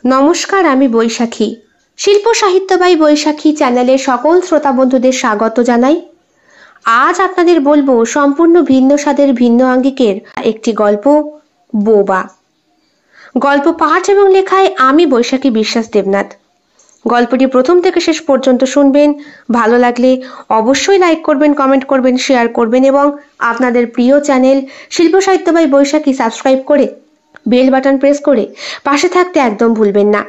নমস্কার, আমি বৈশাখী। শিল্প সাহিত্য বাই বৈশাখী চ্যানেলের সকল শ্রোতা বন্ধুদের স্বাগত জানাই। আজ আপনাদের বলবো সম্পূর্ণ ভিন্ন স্বাদের ভিন্ন আঙ্গিকের একটি গল্প, বোবা। গল্প পাঠ এবং লেখায় আমি বৈশাখী বিশ্বাস দেবনাথ। গল্পটি প্রথম থেকে শেষ পর্যন্ত শুনবেন। ভালো লাগলে অবশ্যই লাইক করবেন, কমেন্ট করবেন, শেয়ার করবেন এবং আপনাদের প্রিয় চ্যানেল শিল্প সাহিত্য বাই বৈশাখী সাবস্ক্রাইব করে বেল বাটন প্রেস করে পাশে থাকতে একদম ভুলবেন না।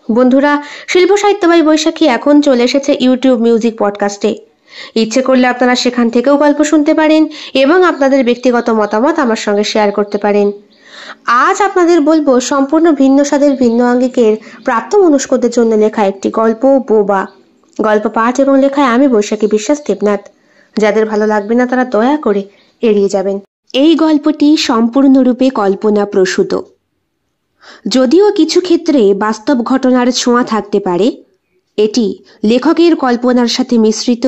বন্ধুরা, শিল্প সাহিত্য বাই বৈশাখী এখন চলে এসেছে ইউটিউব মিউজিক পডকাস্টে। ইচ্ছে করলে আপনারা সেখান থেকেও গল্প শুনতে পারেন এবং আপনাদের ব্যক্তিগত মতামত আমার সঙ্গে শেয়ার করতে পারেন। আজ আপনাদের বলবো সম্পূর্ণ ভিন্ন স্বাদের ভিন্ন আঙ্গিকের প্রাপ্তবয়স্কদের জন্য লেখা একটি গল্প, বোবা। গল্প পাঠ এবং লেখায় আমি বৈশাখী বিশ্বাস দেবনাথ। যাদের ভালো লাগবে না তারা দয়া করে এড়িয়ে যাবেন। এই গল্পটি সম্পূর্ণরূপে কল্পনা প্রসূত, যদিও কিছু ক্ষেত্রে বাস্তব ঘটনার ছোঁয়া থাকতে পারে। এটি লেখকের কল্পনার সাথে মিশ্রিত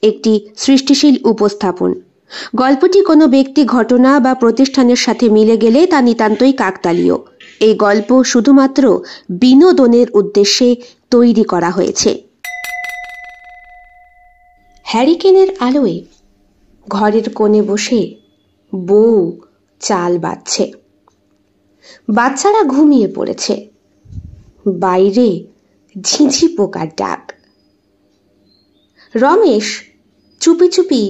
একটি সৃষ্টিশীল উপস্থাপন। গল্পটি কোনো ব্যক্তি, ঘটনা বা প্রতিষ্ঠানের সাথে মিলে গেলে তা নিতান্তই কাকতালীয়। এই গল্প শুধুমাত্র বিনোদনের উদ্দেশ্যে তৈরি করা হয়েছে। হ্যারিকেনের আলোয় ঘরের কোণে বসে বউ চাল বাচ্ছে। বাচ্চারা ঘুমিয়ে পড়েছে। বাইরে ঝিঁঝি পোকার ডাক। রমেশ চুপি চুপি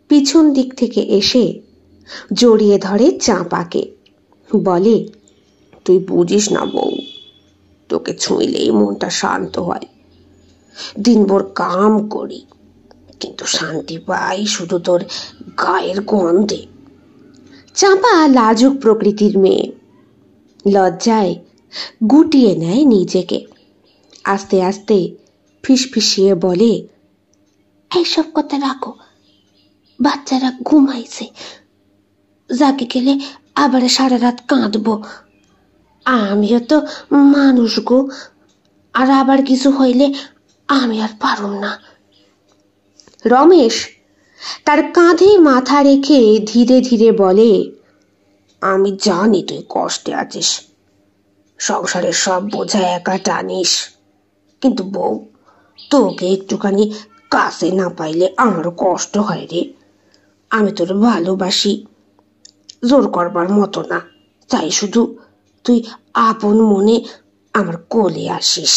পিছন দিক থেকে এসে জড়িয়ে ধরে চাঁপাকে, বলে, তুই বুঝিস না বউ, তোকে ছুঁইলেই মনটা শান্ত হয়। দিনভর কাম করি, কিন্তু শান্তি পাই শুধু তোর গায়ের গন্ধে। চাঁপা লাজুক প্রকৃতির মেয়ে, লজ্জায় গুটিয়ে নেয় নিজেকে। আস্তে আস্তে ফিসফিসিয়ে বলে, এইসব কথা রাখো, বাচ্চারা ঘুমাইছে, জাগে গেলে আবার সারা রাত কাঁদবো। আমিও তো মানুষ গো, আর আবার কিছু হইলে আমি আর পারুম না। রমেশ তার কাঁধে মাথা রেখে ধীরে ধীরে বলে, আমি জানি তুই কষ্টে আছিস, সংসারের সব বোঝা একা টানিস, কিন্তু বউ, তোকে একটুখানি কাছে না পাইলে আমারও কষ্ট হয় রে। আমি তোর ভালোবাসি, জোর করবার মতো না, চাই শুধু তুই আপন মনে আমার কোলে আসিস।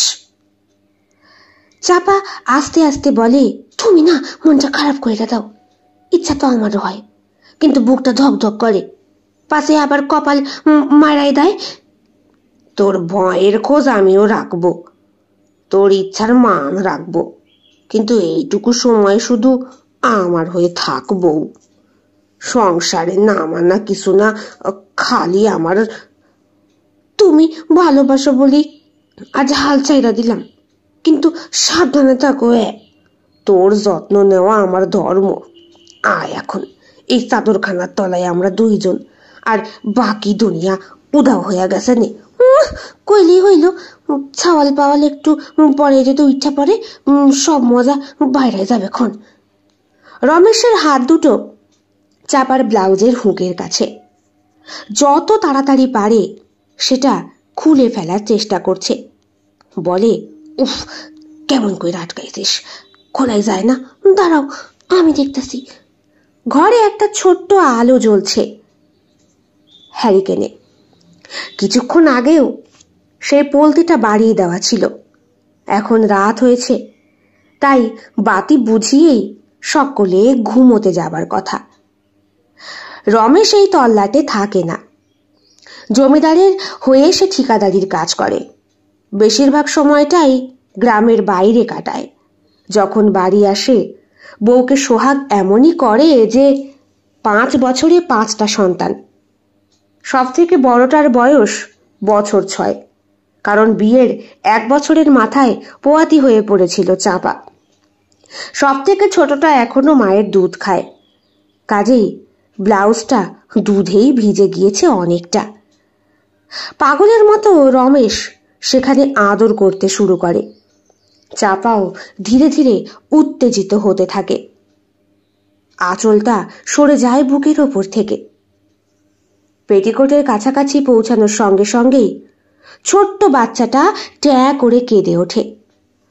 চাপা আস্তে আস্তে বলে, তুমি না মনটা খারাপ করে দাও। ইচ্ছা তো আমারও হয়, কিন্তু বুকটা ধক ধক করে, পাশে আবার কপাল মারাই দেয়। তোর ভয়ের খোঁজ আমিও রাখবো, তোর ইচ্ছার মান রাখবো, কিন্তু এইটুকু সময় শুধু আমার হয়ে থাকবো। সংসারে না আমার না কিছু না, খালি আমার। তুমি ভালোবাসো বলি আজ হাল চাইরা দিলাম, কিন্তু সাবধানে থাকো। তোর যত্ন নেওয়া আমার ধর্ম। আয় এখন এই চাদরখানার তলায় আমরা দুইজন, আর বাকি দুনিয়া উদাও হইয়া গেছে নে। কইলেই হইল, ছাওয়াল পাওয়াল একটু পরে যদি ইচ্ছা পরে সব মজা বাইরে যাবে ক্ষণ। রমেশের হাত দুটো চাপার ব্লাউজের হুকের কাছে। যত তাড়াতাড়ি পারে সেটা খুলে ফেলার চেষ্টা করছে। বলে, উফ, কেমন করে আটকাইছিস, খোলাই যায় না, দাঁড়াও আমি দেখতেছি। ঘরে একটা ছোট্ট আলো জ্বলছে হ্যারিকেনে। কিছুক্ষণ আগেও সেই পলতিটা বাড়িয়ে দেওয়া ছিল। এখন রাত হয়েছে, তাই বাতি বুঝিয়েই সকলে ঘুমোতে যাবার কথা। রমেশ এই তল্লাটে থাকে না। জমিদারের হয়ে সে ঠিকাদারির কাজ করে। বেশিরভাগ সময়টাই গ্রামের বাইরে কাটায়। যখন বাড়ি আসে, বউকে সোহাগ এমনই করে যে 5 বছরে 5টা সন্তান। সব থেকে বড়টার বয়স বছর 6, কারণ বিয়ের 1 বছরের মাথায় পোয়াতি হয়ে পড়েছিল চাপা। সব থেকে ছোটটা এখনো মায়ের দুধ খায়, কাজেই ব্লাউজটা দুধেই ভিজে গিয়েছে অনেকটা। পাগলের মতো রমেশ সেখানে আদর করতে শুরু করে। চাপাও ধীরে ধীরে উত্তেজিত হতে থাকে। আঁচলটা সরে যায় বুকের ওপর থেকে। পেটিকোটের কাছাকাছি পৌঁছানোর সঙ্গে সঙ্গেই ছোট্ট বাচ্চাটা ট্যা করে কেঁদে ওঠে।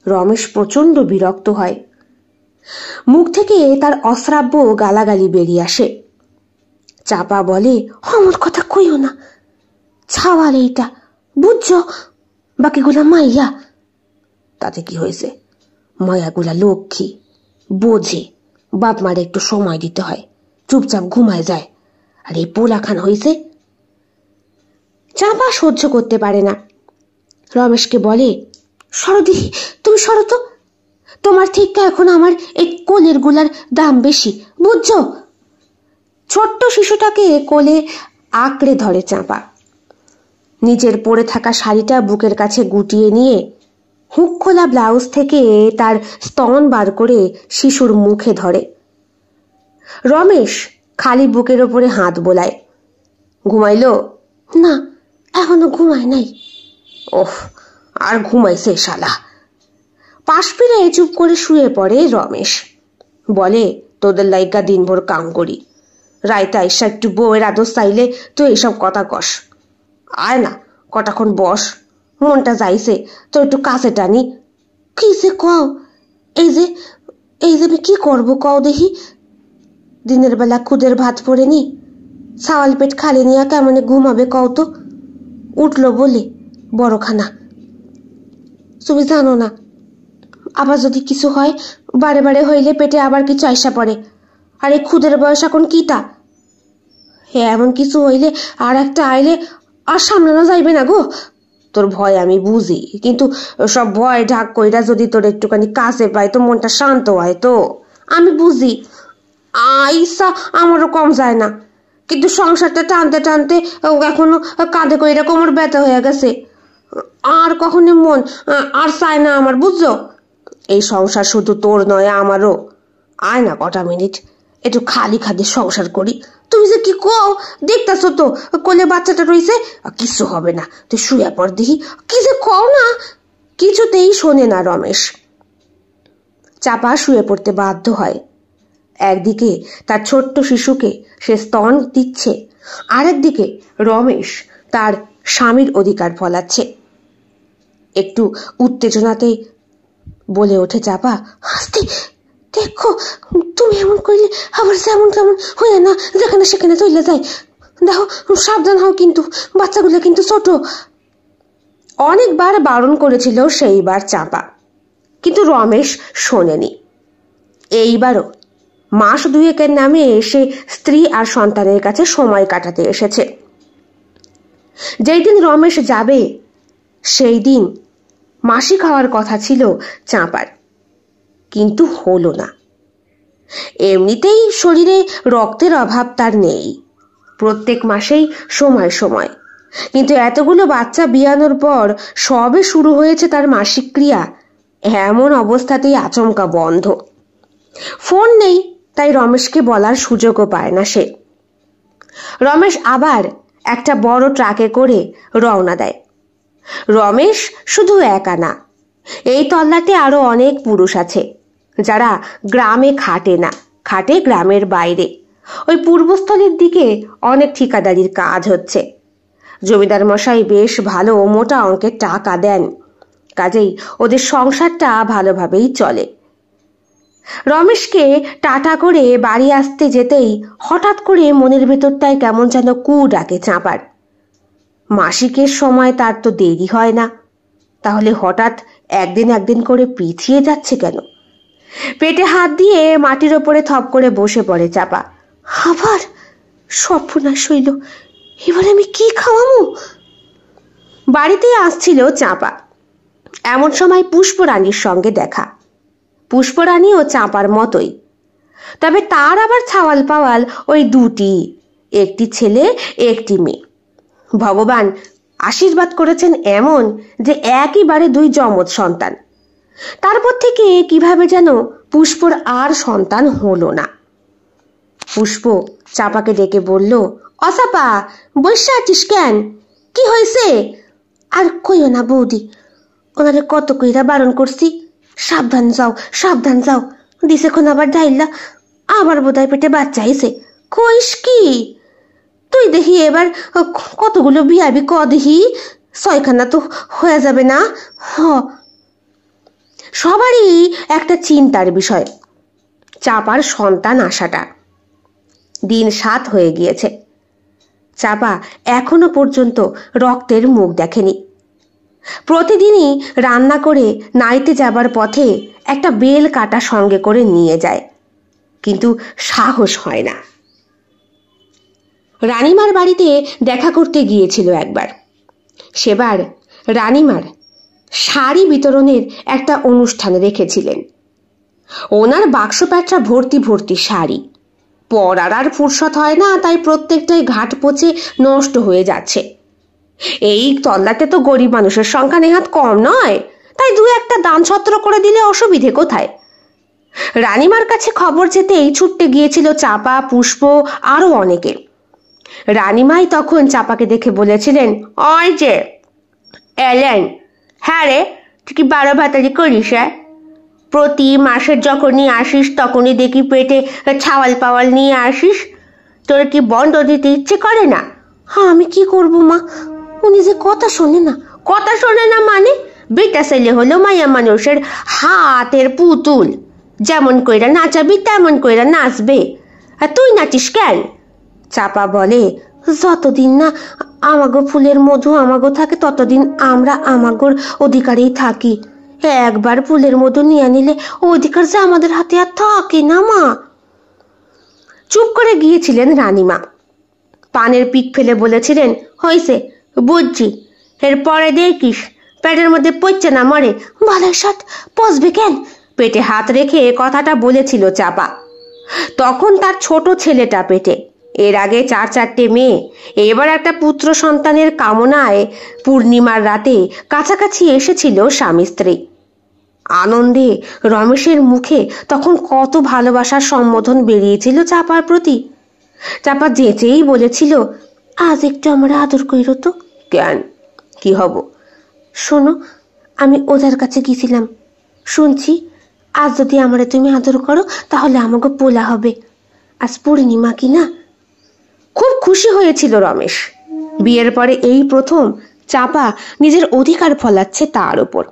রমেশ প্রচন্ড বিরক্ত হয়। মুখ থেকে তার অশ্রাব্য গালাগালি বেরিয়ে আসে। চাপা বলে, অমর কথা কইও না, ছাওয়াল এইটা, বুঝছো? বাকিগুলা মাইয়া। তাতে কি হয়েছে? মায়াগুলা লক্ষ্মী, বোঝে, বাপ মারে একটু সময় দিতে হয়, চুপচাপ ঘুমায় যায়। আর এই পোলাখান হয়েছে। চাপা সহ্য করতে পারে না। রমেশকে বলে, সরো দিহি, তুমি সরো তো, তোমার থেকে এখন আমার এই কোলের গুলার দাম বেশি, বুঝছো? ছোট্ট শিশুটাকে কোলে আঁকড়ে ধরে চাপা। নিজের পরে থাকা শাড়িটা বুকের কাছে গুটিয়ে নিয়ে হুক খোলা ব্লাউজ থেকে তার স্তন বার করে শিশুর মুখে ধরে। রমেশ খালি বুকের ওপরে হাত বোলায়। ঘুমাইলো? না, এখনো ঘুমায় নাই। ওহ, আর ঘুমাইছে শালা। পাশ ফিরে চুপ করে শুয়ে পড়ে রমেশ। বলে, তোদের লাইগা দিনভর কাম করি, রাইতে আইসা একটু বউয়ের আদর চাইলে তুই এইসব কথা কস। আয় না, কটাক্ষণ বস, মনটা যাইছে তো একটু কাছে টানি। কি যে কও, এই যে আমি কি করবো কও দেখি? দিনের বেলা খুদের ভাত পড়েনি, ছাওয়াল পেট খালি নিয়ে কেমনে ঘুমাবে কও তো? উঠলো বলে বড়খানা। তুমি জানো না, আবার যদি কিছু হয়, বারে বারে হইলে পেটে আবার কিছু আইসা পড়ে। আর এই খুদের বয়স এখন কিটা? এমন কিছু হইলে আর একটা আইলে আর সামলানো যাইবে না গো। তোর ভয় আমি বুঝি, কিন্তু সব ভয় ঢাক কইরা যদি তোর একটুখানি কাছে পাই তো মনটা শান্ত হয় তো। আমি বুঝি, আইসা আমারও কম যায় না, কিন্তু সংসারটা টানতে টানতে এখনো কাঁধে কইরা কোমর ব্যথা হয়ে গেছে। আর কখনো মন আর চায় না আমার, বুঝছো? এই সংসার শুধু তোর নয়, আমারও। আয় না কটা মিনিট, একটু খালি খালি সংসার করি। তুমি যে কি কও, দেখতেছো তো কোলে বাচ্চাটা রয়েছে, কিছু হবে না, তুই শুয়ে পড় দিহি। কি যে কও না। কিছুতেই শোনে না রমেশ। চাপা শুয়ে পড়তে বাধ্য হয়। একদিকে তার ছোট্ট শিশুকে সে স্তন দিচ্ছে, আরেকদিকে রমেশ তার স্বামীর অধিকার ফলাচ্ছে। একটু উত্তেজনাতে বলে ওঠে চাপা, হাসতে, দেখো তুমি এমন করলে আবার যেমন তেমন হয়ে না যেখানে সেখানে চলে যায়। দেখো, সাবধান হও, কিন্তু বাচ্চাগুলো কিন্তু ছোট। অনেকবার বারণ করেছিল সেইবার চাপা, কিন্তু রমেশ শোনেনি। এইবারও মাস দুয়েকের নামে এসে স্ত্রী আর সন্তানের কাছে সময় কাটাতে এসেছে। যেই দিন রমেশ যাবে সেই দিন মাসিক হওয়ার কথা ছিল চাঁপার, কিন্তু হলো না। এমনিতেই শরীরে রক্তের অভাব তার নেই, প্রত্যেক মাসেই সময় সময়, কিন্তু এতগুলো বাচ্চা বিয়ানোর পর সবে শুরু হয়েছে তার মাসিক ক্রিয়া। এমন অবস্থাতেই আচমকা বন্ধ। ফোন নেই, তাই রমেশকে বলার সুযোগও পায় না সে। রমেশ আবার একটা বড় ট্রাকে করে রওনা দেয়। রমেশ শুধু একা না, এই তল্লাটে আরো অনেক পুরুষ আছে যারা গ্রামে খাটে না, খাটে গ্রামের বাইরে। ওই পূর্বস্থলীর দিকে অনেক ঠিকাদারির কাজ হচ্ছে। জমিদার মশাই বেশ ভালো মোটা অঙ্কের টাকা দেন, কাজেই ওদের সংসারটা ভালোভাবেই চলে। রমেশকে টাটা করে বাড়ি আসতে যেতেই হঠাৎ করে মনের ভেতরটায় কেমন যেন কু ডাকে চাঁপার। মাসিকের সময় তার তো দেরি হয় না, তাহলে হঠাৎ একদিন করে পিছিয়ে যাচ্ছে কেন? পেটে হাত দিয়ে মাটির ওপরে থপ করে বসে পড়ে চাপা। আবার সর্বনাশ হইল, এবার আমি কি খাওয়াবো? বাড়িতেই আসছিল চাপা, এমন সময় পুষ্পরানীর সঙ্গে দেখা। পুষ্পরানীও চাঁপার মতোই, তবে তার আবার ছাওয়াল পাওয়াল ওই দুটি, একটি ছেলে একটি মেয়ে। ভগবান আশীর্বাদ করেছেন এমন যে একইবারে দুই যমজ সন্তান। তারপর থেকে কিভাবে যেন পুষ্পর আর সন্তান হলো না। পুষ্প চাপাকে ডেকে বলল, অচাপা, বসে আছিস কেন? কি হয়েছে? আর কইও না বৌদি, ওনারে কত কইরা বারণ করছি, সাবধান যাও সাবধান যাও, দিছে খন আবার ঢাইলা, আবার বোধহয় পেটে বাচ্চা আইছে। কইস কি? তুই দেখি এবার কতগুলো বিয়াবি ক দেখি, ছয়খানা তো হয়ে যাবে না? সবারই একটা চিন্তার বিষয় চাপার সন্তান আসাটা। দিন 7 হয়ে গিয়েছে। চাপা এখনো পর্যন্ত রক্তের মুখ দেখেনি। প্রতিদিনই রান্না করে নাইতে যাবার পথে একটা বেল কাটা সঙ্গে করে নিয়ে যায়, কিন্তু সাহস হয় না। রানীমার বাড়িতে দেখা করতে গিয়েছিল একবার। সেবার রানীমার শাড়ি বিতরণের একটা অনুষ্ঠান রেখেছিলেন। ওনার বাক্স প্যাটরা ভর্তি ভর্তি শাড়ি, পরার আর ফুরসত হয় না, তাই প্রত্যেকটাই ঘাট পচে নষ্ট হয়ে যাচ্ছে। এই তল্লাতে তো গরিব মানুষের সংখ্যা নেহাত কম নয়, তাই 2-1টা দান ছত্র করে দিলে অসুবিধে কোথায়? রানীমার কাছে খবর যেতেই ছুটতে গিয়েছিল চাপা, পুষ্প, আরো অনেকে। রানীমাই তখন চাপাকে দেখে বলেছিলেন, ওই যে এলেন। হ্যাঁ রে, তুই কি 12 ভাতারি করিস? প্রতি মাসের যখনই আসিস তখনই দেখি পেটে ছাওয়াল পাওয়াল নিয়ে আসিস। তোর কি বন্ধ দিতে ইচ্ছে করে না? হ্যাঁ, আমি কি করব মা, উনি যে কথা শোনে না। কথা শোনে না মানে? বেটা ছেলে হলো মায়া মানুষের হাতের পুতুল, যেমন কইরা নাচাবি তেমন কইরা নাচবে। আর তুই নাচিস কেন? চাপা বলে, যতদিন না আমাগো ফুলের মধু আমাগো থাকে ততদিন আমরা আমাগোর অধিকারেই থাকি। একবার ফুলের মধু নিয়ে নিলে অধিকার যে আমাদের হাতে আর থাকে না মা। চুপ করে গিয়েছিলেন রানীমা। পানের পিক ফেলে বলেছিলেন, হইছে বুঝছি, এরপরে দেখিস পেটের মধ্যে পচছে না মরে। ভালোই সাত পচবে কেন? পেটে হাত রেখে কথাটা বলেছিল চাপা। তখন তার ছোট ছেলেটা পেটে। এর আগে 4-4টে মেয়ে, এবার একটা পুত্র সন্তানের কামনায় পূর্ণিমার রাতে কাছাকাছি এসেছিল স্বামী স্ত্রী। আনন্দে রমেশের মুখে তখন কত ভালোবাসার সম্বোধন বেরিয়েছিল চাপার প্রতি। চাপা যেচেই বলেছিল, আজ একটু আমার আদর কইর তো। কেন, কি হব? শোনো, আমি ওদের কাছে গেছিলাম, শুনছি আজ যদি আমারে তুমি আদর করো তাহলে আমাকে পোলা হবে। আজ পূর্ণিমা কি না? খুব খুশি হয়েছিল রমেশ। বিয়ের পরে এই প্রথম চাপা নিজের অধিকার ফলাচ্ছে তার উপর।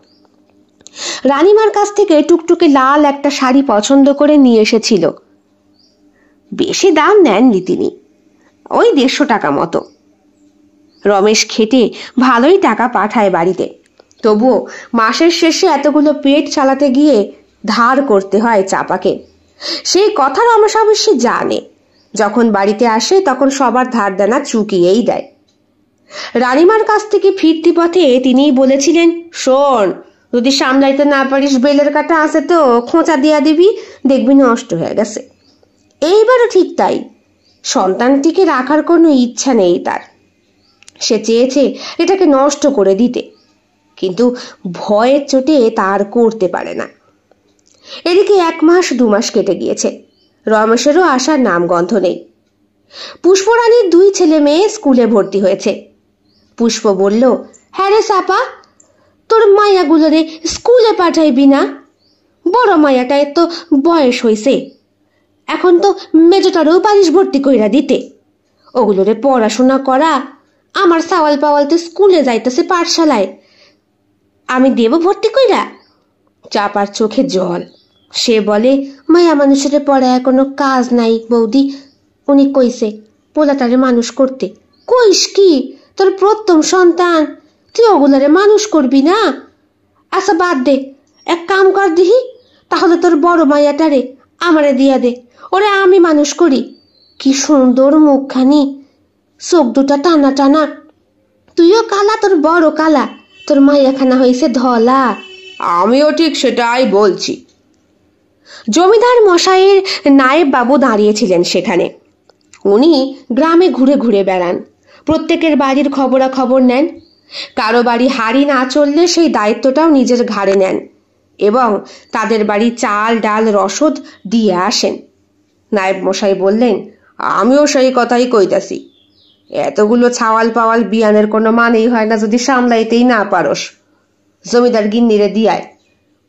রানীমার কাছ থেকে টুকটুকে লাল একটা শাড়ি পছন্দ করে নিয়ে এসেছিল। বেশি দাম নেননি তিনি, ওই 150 টাকা মতো। রমেশ খেটে ভালোই টাকা পাঠায় বাড়িতে, তবুও মাসের শেষে এতগুলো পেট চালাতে গিয়ে ধার করতে হয় চাপাকে। সেই কথা রমেশ অবশ্যই জানে। যখন বাড়িতে আসে তখন সবার ধার দেনা চুকিয়েই দেয়। রানীমার কাছ থেকে ফিরতি পথে তিনিই বলেছিলেন, শোন, যদি সামলাইতে না পারিস বেলের কাটা আছে তো খোঁচা দিয়া দিবি, দেখবি নষ্ট হয়ে গেছে। এইবারও ঠিক তাই। সন্তানটিকে রাখার কোনো ইচ্ছা নেই তার। সে চেয়েছে এটাকে নষ্ট করে দিতে, কিন্তু ভয়ের চোটে তার করতে পারে না। এদিকে 1 মাস 2 মাস কেটে গিয়েছে। রমেশেরও আসার নামগন্ধ নেই। পুষ্পরানীর 2 ছেলে মেয়ে স্কুলে ভর্তি হয়েছে। পুষ্প বলল, হ্যাঁ রে চাপা, তোর মায়াগুলোরে স্কুলে পাঠাইবি না? বড় মায়াটায় তো বয়স হয়েছে, এখন তো মেজোটারও পারিস ভর্তি কইরা দিতে। ওগুলোরে পড়াশোনা করা। আমার সাওয়াল পাওয়াল তো স্কুলে যাইতেছে পাঠশালায়, আমি দেব ভর্তি কইরা? চাপার চোখে জল। সে বলে, মায়া মানুষের পড়ায় কোনো কাজ নাই বৌদি, উনি কইছে পোলাটারে মানুষ করতে। কইস কি? তোর প্রথম সন্তান, তুই ওগুলারে মানুষ করবি না? আচ্ছা বাদ দে, এক কাম কর দিহি, তাহলে তোর বড় মায়াটারে আমারে দিয়া দে, ওরে আমি মানুষ করি। কি সুন্দর মুখখানি, চোখ দুটা টানা টানা, তুইও কালা, তোর বড় কালা, তোর মায়াখানা হয়েছে ধলা। আমিও ঠিক সেটাই বলছি। জমিদার মশাইয়ের নায়েব বাবু দাঁড়িয়েছিলেন সেখানে। উনি গ্রামে ঘুরে ঘুরে বেড়ান, প্রত্যেকের বাড়ির খবরাখবর নেন। কারো বাড়ি হাড়ি না চললে সেই দায়িত্বটাও নিজের ঘাড়ে নেন এবং তাদের বাড়ি চাল ডাল রসদ দিয়ে আসেন। নায়েব মশাই বললেন, আমিও সেই কথাই কইতাছি, এতগুলো ছাওয়াল পাওয়াল বিয়ানের কোনো মানেই হয় না যদি সামলাইতেই না পারস। জমিদার গিন্নিরে দিয়ায়,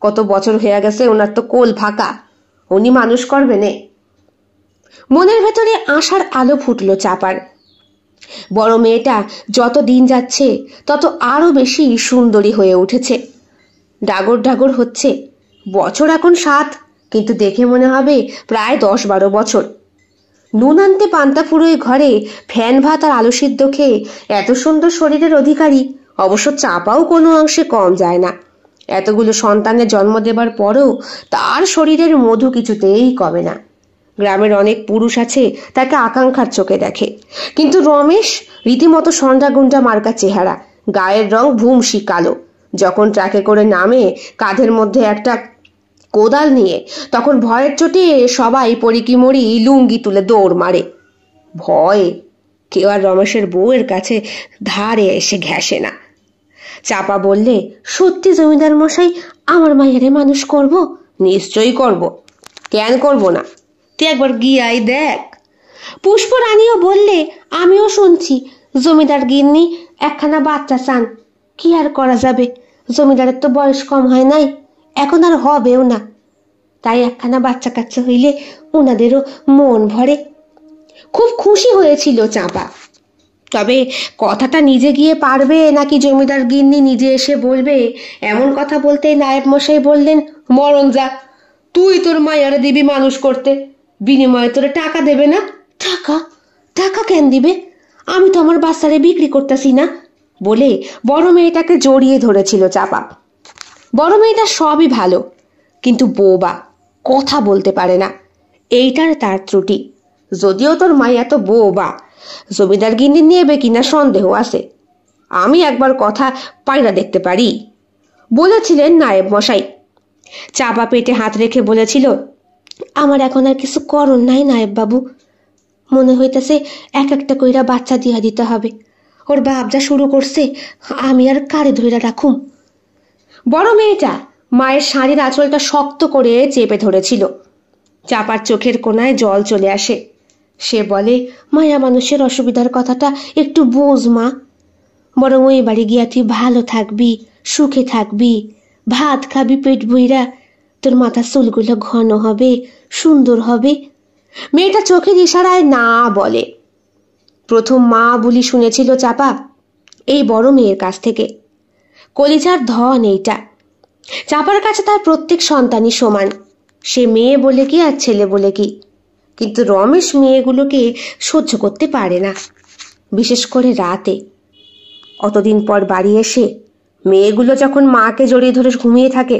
কত বছর হয়ে গেছে, ওনার তো কোল ফাঁকা, উনি মানুষ করবে নে। মনের ভেতরে আশার আলো ফুটল চাপার। বড় মেয়েটা যত দিন যাচ্ছে তত আরো বেশি সুন্দরী হয়ে উঠেছে। ডাগর ডাগর হচ্ছে। বছর এখন 7, কিন্তু দেখে মনে হবে প্রায় 10-12 বছর। নুন আনতে পান্তা ফুরোয় ঘরে ফ্যান ভাত আর আলু সিদ্ধ খেয়ে এত সুন্দর শরীরের অধিকারী অবশ্য চাপাও কোনো অংশে কম যায় না। এতগুলো সন্তানের জন্ম দেবার পরও তার শরীরের মধু কিছুতেই কমে না। গ্রামের অনেক পুরুষ আছে তাকে আকাঙ্ক্ষার চোখে দেখে, কিন্তু রমেশ রীতিমতো সন্ধ্যাগুন্ডা মার্কা চেহারা, গায়ের রং ভূমসি কালো। যখন ট্রাকে করে নামে কাঁধের মধ্যে একটা কোদাল নিয়ে, তখন ভয়ের চোটে সবাই পরিকি মরি লুঙ্গি তুলে দৌড় মারে। ভয় কেউ আর রমেশের বউয়ের কাছে ধারে এসে ঘেঁষে না। চাপা বললে, সত্যি জমিদার মশাই আমার মায়েরে মানুষ করব? নিশ্চয়ই করব, কেন করব না, তুই একবার গিয়াই দেখ। পুষ্পরানীও বললে, আমিও শুনছি জমিদার গিন্নি একখানা বাচ্চা চান। কি আর করা যাবে, জমিদারের তো বয়স কম হয় নাই, এখন আর হবেও না। তাই একখানা বাচ্চা কাচ্চা হইলে ওনাদেরও মন ভরে। খুব খুশি হয়েছিল চাপা। তবে কথাটা নিজে গিয়ে পারবে নাকি জমিদার গিন্নি নিজে এসে বলবে, এমন কথা বলতেই নায়েব মশাই বললেন, মরণ যা, তুই তোর মায়ারে দিবি মানুষ করতে, বিনিময়ে তোরে টাকা দেবে না। টাকা? টাকা কেন দিবে? আমি তো আমার বাচ্চারে বিক্রি করতেছি না, বলে বড় মেয়েটাকে জড়িয়ে ধরেছিল চাপা। বড় মেয়েটা সবই ভালো, কিন্তু বোবা, কথা বলতে পারে না, এইটার তার ত্রুটি। যদিও তোর মাইয়া তো বোবা, জমিদার গিন্নি নেবে কিনা সন্দেহ আছে। আমি একবার কথা পাইরা দেখতে পারি, বলেছিলেন নায়েব মশাই। চাপা পেটে হাত রেখে বলেছিল, আমার এখন আর কিছু করণ নাই নায়েব বাবু, মনে হইতেছে এক একটা কইরা বাচ্চা দিয়া দিতে হবে। ওর বাপ যা শুরু করছে, আমি আর কারে ধইরা রাখুম। বড় মেয়েটা মায়ের শাড়ির আঁচলটা শক্ত করে চেপে ধরেছিল। চাপার চোখের কোনায় জল চলে আসে। সে বলে, মায়া মানুষের অসুবিধার কথাটা একটু বোঝ মা, বরং ওই বাড়ি গিয়া তুই ভালো থাকবি, সুখে থাকবি, ভাত খাবি পেট ভইরা, তোর মাথার চুলগুলো ঘন হবে, সুন্দর হবে। মেয়েটা চোখের ইশারায় না বলে। প্রথম মা বলি শুনেছিল চাপা এই বড় মেয়ের কাছ থেকে। কলিজার ধন এইটা। চাপার কাছে তার প্রত্যেক সন্তানই সমান, সে মেয়ে বলে কি আর ছেলে বলে কি। কিন্তু রমেশ মেয়েগুলোকে সহ্য করতে পারে না, বিশেষ করে রাতে। অতদিন পর বাড়ি এসে মেয়েগুলো যখন মাকে জড়িয়ে ধরে ঘুমিয়ে থাকে,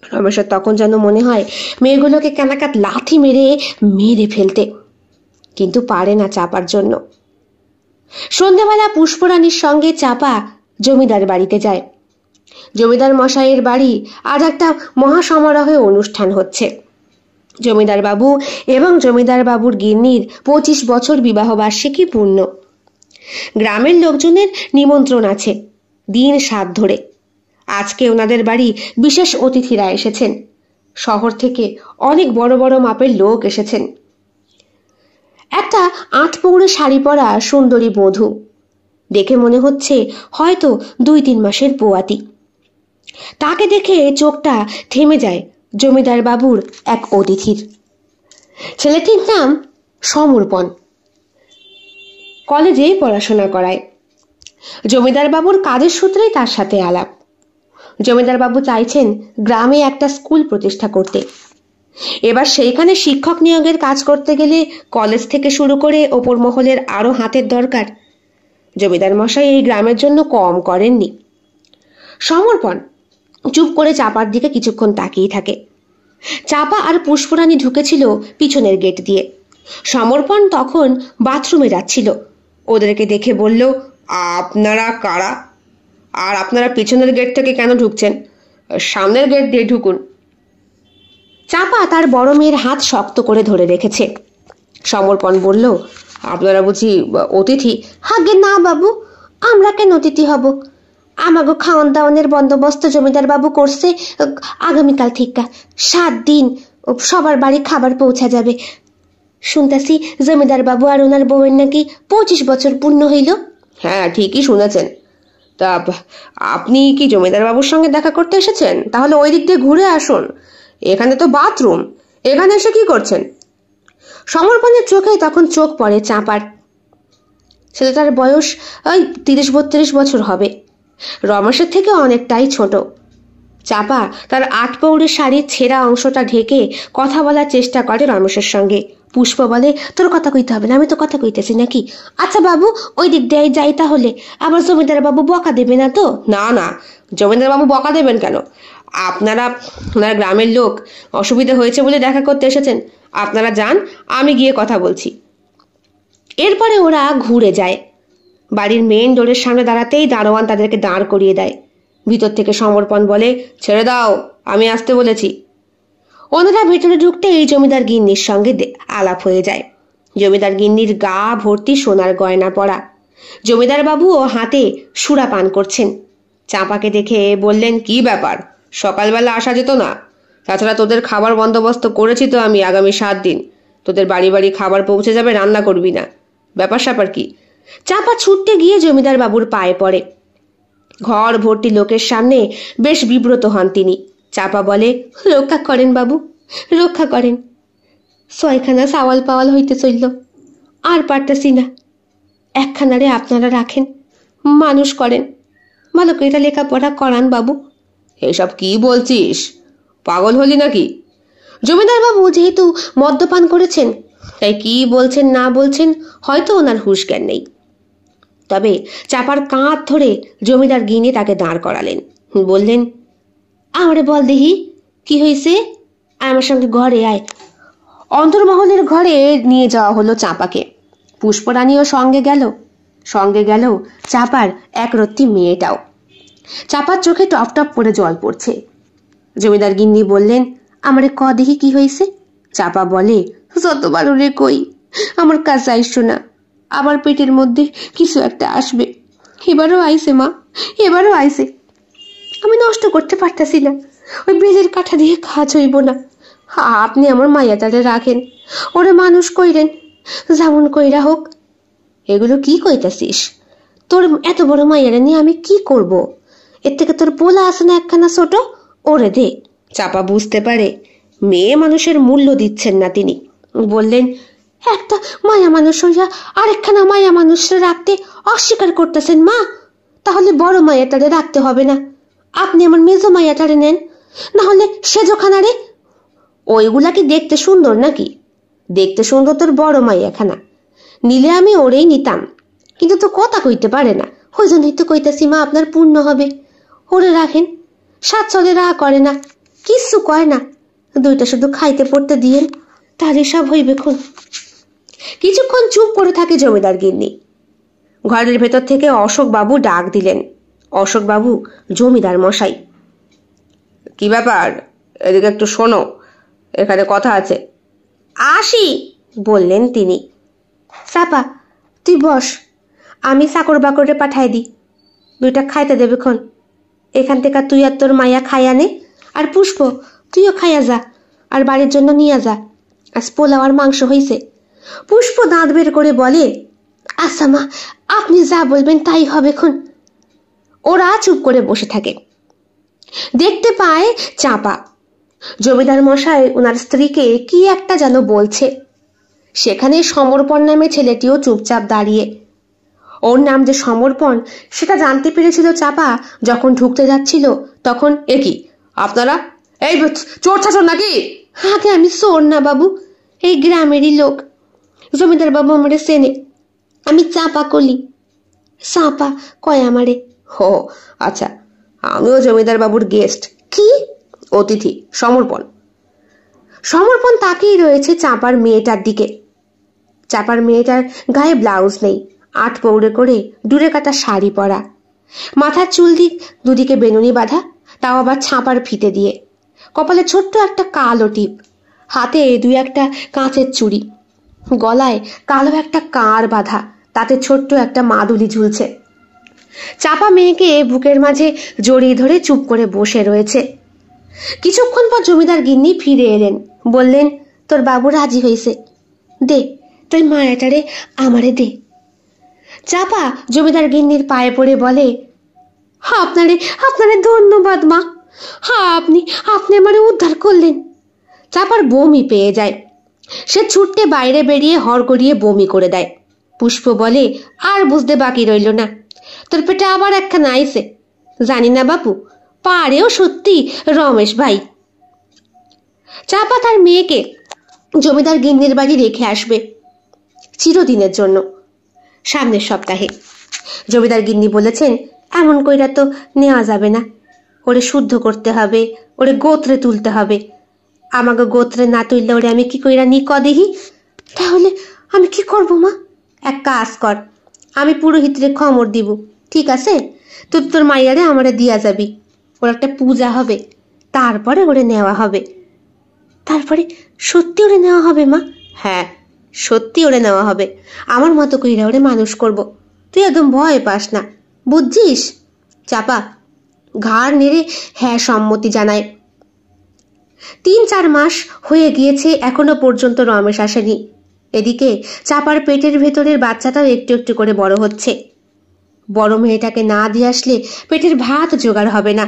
রমেশের তখন যেন মনে হয় মেয়েগুলোকে কেনাকাট লাথি মেরে মেরে ফেলতে, কিন্তু পারে না চাপার জন্য। সন্ধ্যাবেলা পুষ্পরানীর সঙ্গে চাপা জমিদার বাড়িতে যায়। জমিদার মশাইয়ের বাড়ি আজ একটা মহাসমারোহে অনুষ্ঠান হচ্ছে। জমিদার বাবু এবং জমিদার বাবুর গিন্নির 25 বছর বিবাহ বার্ষিকী পূর্ণ। গ্রামের লোকজনের নিমন্ত্রণ আছে দিন 7 ধরে। আজকে ওনাদের বাড়ি বিশেষ অতিথিরা এসেছেন। শহর থেকে অনেক বড় বড় মাপের লোক এসেছেন। একটা 8 পৌড়ে শাড়ি পরা সুন্দরী বধূ, দেখে মনে হচ্ছে হয়তো 2-3 মাসের পোয়াতি। তাকে দেখে চোখটা থেমে যায় জমিদার বাবুর এক অতিথির। ছেলেটির নাম সমর্পণ, কলেজে পড়াশোনা করায়। জমিদার বাবুর কাজের সূত্রেই তার সাথে আলাপ। জমিদার বাবু চাইছেন গ্রামে একটা স্কুল প্রতিষ্ঠা করতে। এবার সেইখানে শিক্ষক নিয়োগের কাজ করতে গেলে কলেজ থেকে শুরু করে ওপর মহলের আরো হাতের দরকার। জমিদার মশাই এই গ্রামের জন্য কম করেননি। সমর্পণ চুপ করে চাপার দিকে কিছুক্ষণ তাকিয়ে থাকে। চাপা আর পুষ্পরানী ঢুকেছিল পিছনের গেট দিয়ে। সমর্পণ তখন বাথরুমে যাচ্ছিল। ওদেরকে দেখে বলল, আপনারা কারা? আর আপনারা পিছনের গেট থেকে কেন ঢুকছেন? সামনের গেট দিয়ে ঢুকুন। চাপা তার বড় মেয়ের হাত শক্ত করে ধরে রেখেছে। সমর্পণ বলল, আপনারা বুঝি অতিথি? হাগে না বাবু, আমরা কেন অতিথি হব? আমাগো খাওয়ান দাওয়ানের বন্দোবস্ত জমিদার বাবু করছে। আগামীকাল থেকে 7 দিন সবার বাড়ি খাবার পৌঁছা যাবে। শুনতেছি জমিদার বাবু আর ওনার বউয়ের নাকি 25 বছর পূর্ণ হইল। হ্যাঁ, ঠিকই শুনেছেন। তা আপনি কি জমিদার বাবুর সঙ্গে দেখা করতে এসেছেন? তাহলে ওই দিক দিয়ে ঘুরে আসুন, এখানে তো বাথরুম, এখানে এসে কি করছেন? সমর্পণের চোখে তখন চোখ পড়ে চাপার। ছেলেটার বয়স ওই 30-32 বছর হবে, রমেশের থেকে অনেকটাই ছোট। চাপা তার 8 পৌড়ের শাড়ির ছেঁড়া অংশটা ঢেকে কথা বলার চেষ্টা করে রমেশের সঙ্গে। পুষ্প বলে, তোর কথা কইতে হবে না, আমি তো কথা কইতেছি নাকি। আচ্ছা বাবু, ওই দিক দিয়ে যাই তাহলে, আবার জমিদার বাবু বকা দেবে না তো? না না, জমিদার বাবু বকা দেবেন কেন? আপনারা গ্রামের লোক, অসুবিধা হয়েছে বলে দেখা করতে এসেছেন, আপনারা যান, আমি গিয়ে কথা বলছি। এরপরে ওরা ঘুরে যায়। বাড়ির মেইন ডোরের সামনে দাঁড়াতেই দারোয়ান তাদেরকে দাঁড় করিয়ে দেয়। ভিতর থেকে সমর্পণ বলে, ছেড়ে দাও, আমি আসতে বলেছি। ওনারা ভেতরে ঢুকতে এই জমিদার গিন্নির সঙ্গে আলাপ হয়ে যায়। জমিদার গিন্নির গা ভর্তি সোনার গয়না পরা। জমিদার বাবুও হাতে সুরা পান করছেন। চাঁপাকে দেখে বললেন, কি ব্যাপার, সকালবেলা আসা যেত না? তাছাড়া তোদের খাবার বন্দোবস্ত করেছি তো আমি আগামী 7 দিন, তোদের বাড়ি বাড়ি খাবার পৌঁছে যাবে, রান্না করবি না, ব্যাপার স্যাপার কি? চাঁপা ছুটতে গিয়ে জমিদার বাবুর পায়ে পড়ে। ঘর ভর্তি লোকের সামনে বেশ বিব্রত হন তিনি। চাপা বলে, রক্ষা করেন বাবু, রক্ষা করেন। 6খানা সাওয়াল পাওয়াল হইতে চলল, আর পারতেছি না। একখানারে আপনারা রাখেন, মানুষ করেন, ভালো করে লেখাপড়া করান বাবু। এসব কি বলছিস, পাগল হলি নাকি? জমিদার বাবু যেহেতু মদ্যপান করেছেন, তাই কি বলছেন না বলছেন হয়তো ওনার হুঁশ জ্ঞান নেই। তবে চাপার কাঁধ ধরে জমিদার গিনে তাকে দাঁড় করালেন। বললেন, আমারে বল দেহি কি হয়েছে, আমার সঙ্গে ঘরে আয়। অন্তর্মহলের ঘরে নিয়ে যাওয়া হলো চাঁপাকে। পুষ্পরানীও সঙ্গে গেল চাপার একরত্তি মেয়েটাও। চাপার চোখে টপ টপ করে জল পড়ছে। জমিদার গিন্নি বললেন, আমারে ক দেহি কি হয়েছে। চাপা বলে, যতবার রে কই, আমার কাছে আইসো না, আমার পেটের মধ্যে কিছু একটা আসবে। এবারও আইসে মা, এবারও আইসে। আমি নষ্ট করতে পারতাছি না, ওই বেলের কাঠা দিয়ে কাজ হইব না। আপনি আমার মাইয়াটারে রাখেন, ওরে মানুষ কইরেন, যেমন কইরা হোক। এগুলো কি কইতাছিস? তোর এত বড় মাইয়ারে নিয়ে আমি কি করব? এর থেকে তোর পোলা আছে না একখানা ছোট, ওরে দে। চাপা বুঝতে পারে মেয়ে মানুষের মূল্য দিচ্ছেন না তিনি। বললেন, একটা মায়া মানুষ হইয়া আরেকখানা মায়া মানুষরে রাখতে অস্বীকার করতেছেন মা? তাহলে বড় মায়াটারে রাখতে হবে না, আপনি আমার মেজো মায়াটারে নেন, না হলে সেজোখানারে। ওইগুলা কি দেখতে সুন্দর নাকি? দেখতে সুন্দর তোর বড় মাইয়াখানা, নিলে আমি ওরেই নিতাম, কিন্তু তো কথা কইতে পারে না, ওই জন্যই তো কইতাছি মা আপনার পূর্ণ হবে, ওরে রাখেন। 7 চলে রাগ করে না, কিচ্ছু কয় না, 2টা শুধু খাইতে পড়তে দিয়েন, তারই সব হইবে খুন। কিছুক্ষণ চুপ করে থাকে জমিদার গিন্নি। ঘরের ভেতর থেকে অশোক বাবু ডাক দিলেন। অশোক বাবু জমিদার মশাই। কি ব্যাপার, এদিকে একটু শোনো, এখানে কথা আছে। আসি বললেন তিনি। চাপা তুই বস, আমি চাকর বাকরে পাঠাই দি, 2টা খাইতে দেবে খন। এখান থেকে তুই আর তোর মায়া খাইয়া নে, আর পুষ্প তুইও খাইয়া যা, আর বাড়ির জন্য নিয়ে যা, আজ পোলাও আর মাংস হইছে। পুষ্প দাঁত বের করে বলে, আচ্ছা মা, আপনি যা বলবেন তাই হবে খন। ওরা চুপ করে বসে থাকে। দেখতে পায় চাপা। জমিদার মশাই ওনার স্ত্রীকে কি একটা যেন বলছে। সেখানে সমর্পণ নামে ছেলেটিও চুপচাপ দাঁড়িয়ে। ওর নাম যে সমর্পণ সেটা জানতে পেরেছিল চাপা যখন ঢুকতে যাচ্ছিল। তখন, এ কি আপনারা, এই চোর ছাচর নাকি? আগে আমি চোর না বাবু, এই গ্রামেরই লোক। জমিদার বাবু আমারে চেনে, আমি চাপা কলি। চাপা কয় আমারে। ও আচ্ছা, আমিও জমিদার বাবুর গেস্ট। কি? অতিথি, সমর্পণ। সমর্পণ তাকিয়ে রয়েছে চাপার মেয়েটার দিকে। চাপার মেয়েটার গায়ে ব্লাউজ নেই, 8 পৌড়ে করে ডুরে কাটা শাড়ি পরা, মাথার চুল দুদিকে বেনুনি বাঁধা, তাও আবার ছাপার ফিতে দিয়ে, কপালে ছোট্ট একটা কালো টিপ, হাতে 2-1টা কাঁচের চুড়ি, গলায় কালো একটা কাঁড় বাঁধা, তাতে ছোট্ট একটা মাদুলি ঝুলছে। চাপা মেয়েকে বুকের মাঝে জড়িয়ে ধরে চুপ করে বসে রয়েছে। কিছুক্ষণ পর জমিদার গিন্নি ফিরে এলেন। বললেন, তোর বাবু রাজি হয়েছে, দে তোর মায়াটারে আমারে দে। চাপা জমিদার গিন্নির পায়ে পড়ে বলে, আপনারে ধন্যবাদ মা, আপনি আমারে উদ্ধার করলেন। চাপার বমি পেয়ে যায়। সে ছুটতে বাইরে বেরিয়ে হড় করিয়ে বমি করে দেয়। পুষ্প বলে, আর বুঝতে বাকি রইল না, তোর পেটে আবার একখানা আইছে। জানি না বাপু, পারেও সত্যি রমেশ ভাই। চাপা তার মেয়েকে জমিদার গিন্নির বাড়ি রেখে আসবে চিরদিনের জন্য সামনের সপ্তাহে। জমিদার গিন্নি বলেছেন, এমন কইরা তো নেওয়া যাবে না, ওরে শুদ্ধ করতে হবে, ওরে গোত্রে তুলতে হবে। আমাকে গোত্রে না তুললে ওরে আমি কি কইরা নি কদেহি? তাহলে আমি কি করব মা? এক কাজ কর, আমি পুরোহিতরে খবর দিব, ঠিক আছে? তুই তোর মাইয়ারে আমারে দিয়া যাবি, ওর একটা পূজা হবে, তারপরে ওরে নেওয়া হবে। তারপরে সত্যি ওরে নেওয়া হবে মা? হ্যাঁ, সত্যি ওরে নেওয়া হবে, আমার মতো কইরা ওরে মানুষ করব। তুই একদম ভয় পাস না, বুঝছিস? চাপা ঘাড় নেড়ে হ্যাঁ সম্মতি জানায়। 3-4 মাস হয়ে গিয়েছে, এখনো পর্যন্ত রমেশ আসেনি। এদিকে চাপার পেটের ভেতরের বাচ্চাটাও একটু একটু করে বড় হচ্ছে। বড় মেয়েটাকে না দিয়ে আসলে পেটের ভাত জোগাড় হবে না।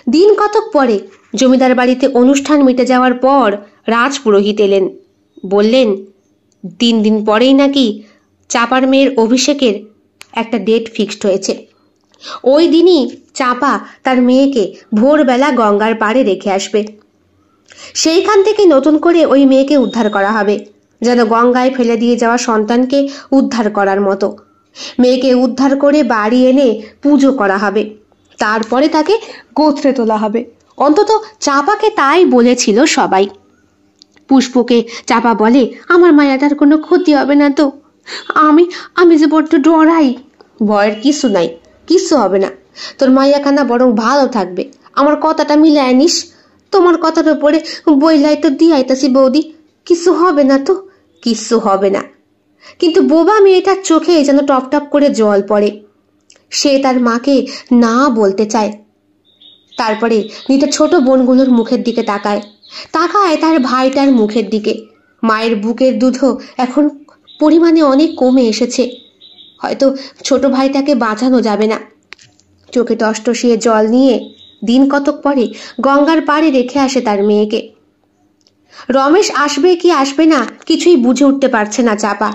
দিন কতক পরে জমিদার বাড়িতে অনুষ্ঠান মিটে যাওয়ার পর রাজপুরোহিত এলেন। বললেন, 3 দিন পরেই নাকি চাপার মেয়ের অভিষেকের একটা ডেট ফিক্সড হয়েছে। ওই দিনই চাপা তার মেয়েকে ভোরবেলা গঙ্গার পাড়ে রেখে আসবে। সেইখান থেকে নতুন করে ওই মেয়েকে উদ্ধার করা হবে, যেন গঙ্গায় ফেলে দিয়ে যাওয়া সন্তানকে উদ্ধার করার মতো। মেয়েকে উদ্ধার করে বাড়ি এনে পুজো করা হবে, তারপরে তাকে গোত্রে তোলা হবে। অন্তত চাপাকে তাই বলেছিল সবাই। পুষ্পকে চাপা বলে, আমার মায়াটার কোনো ক্ষতি হবে না তো? আমি আমি যে বড্ড ডরাই। ভয়ের কিছু নাই, কিছু হবে না, তোর মাইয়াখানা বরং ভালো থাকবে। আমার কথাটা মিলায় নিস, তোমার কথার উপরে বইলাই তো দিয়াইতাছি বৌদি, কিছু হবে না তো? কিছু হবে না। কিন্তু বোবা মেয়েটার চোখে যেন টপ টপ করে জল পড়ে। সে তার মাকে না বলতে চায়। তারপরে নিজের ছোট বোনগুলোর মুখের দিকে তাকায় তার ভাইটার মুখের দিকে। মায়ের বুকের দুধও এখন পরিমাণে অনেক কমে এসেছে, হয়তো ছোট ভাইটাকে বাঁচানো যাবে না। চোখে টসটসিয়ে জল নিয়ে দিন কতক পরে গঙ্গার পাড়ে রেখে আসে তার মেয়েকে। রমেশ আসবে কি আসবে না কিছুই বুঝে উঠতে পারছে না চাপা।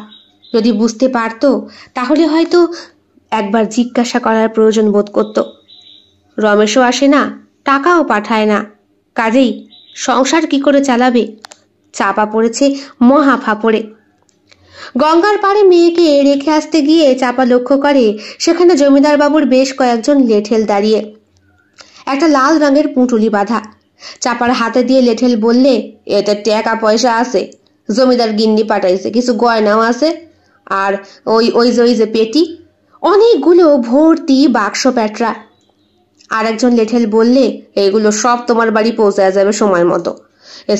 যদি বুঝতে পারতো তাহলে হয়তো একবার জিজ্ঞাসা করার প্রয়োজন বোধ করত। রমেশও আসে না, টাকাও পাঠায় না, কাজেই সংসার কি করে চালাবে? চাপা পড়েছে মহা ফাপড়ে। গঙ্গার পাড়ে মেয়েকে রেখে আসতে গিয়ে চাপা লক্ষ্য করে সেখানে জমিদার বাবুর বেশ কয়েকজন লেঠেল দাঁড়িয়ে, একটা লাল রঙের পুঁটুলি বাঁধা। চাপার হাতে দিয়ে লেঠেল বললে, এতে টাকা পয়সা আছে, জমিদার গিন্নি পাঠাইছে, কিছু গয়নাও আছে, আর ওই যে পেটি, অনেকগুলো ভর্তি বাক্স প্যাটরা। আর একজন লেঠেল বললে, এগুলো সব তোমার বাড়ি পৌঁছায় যাবে সময় মতো।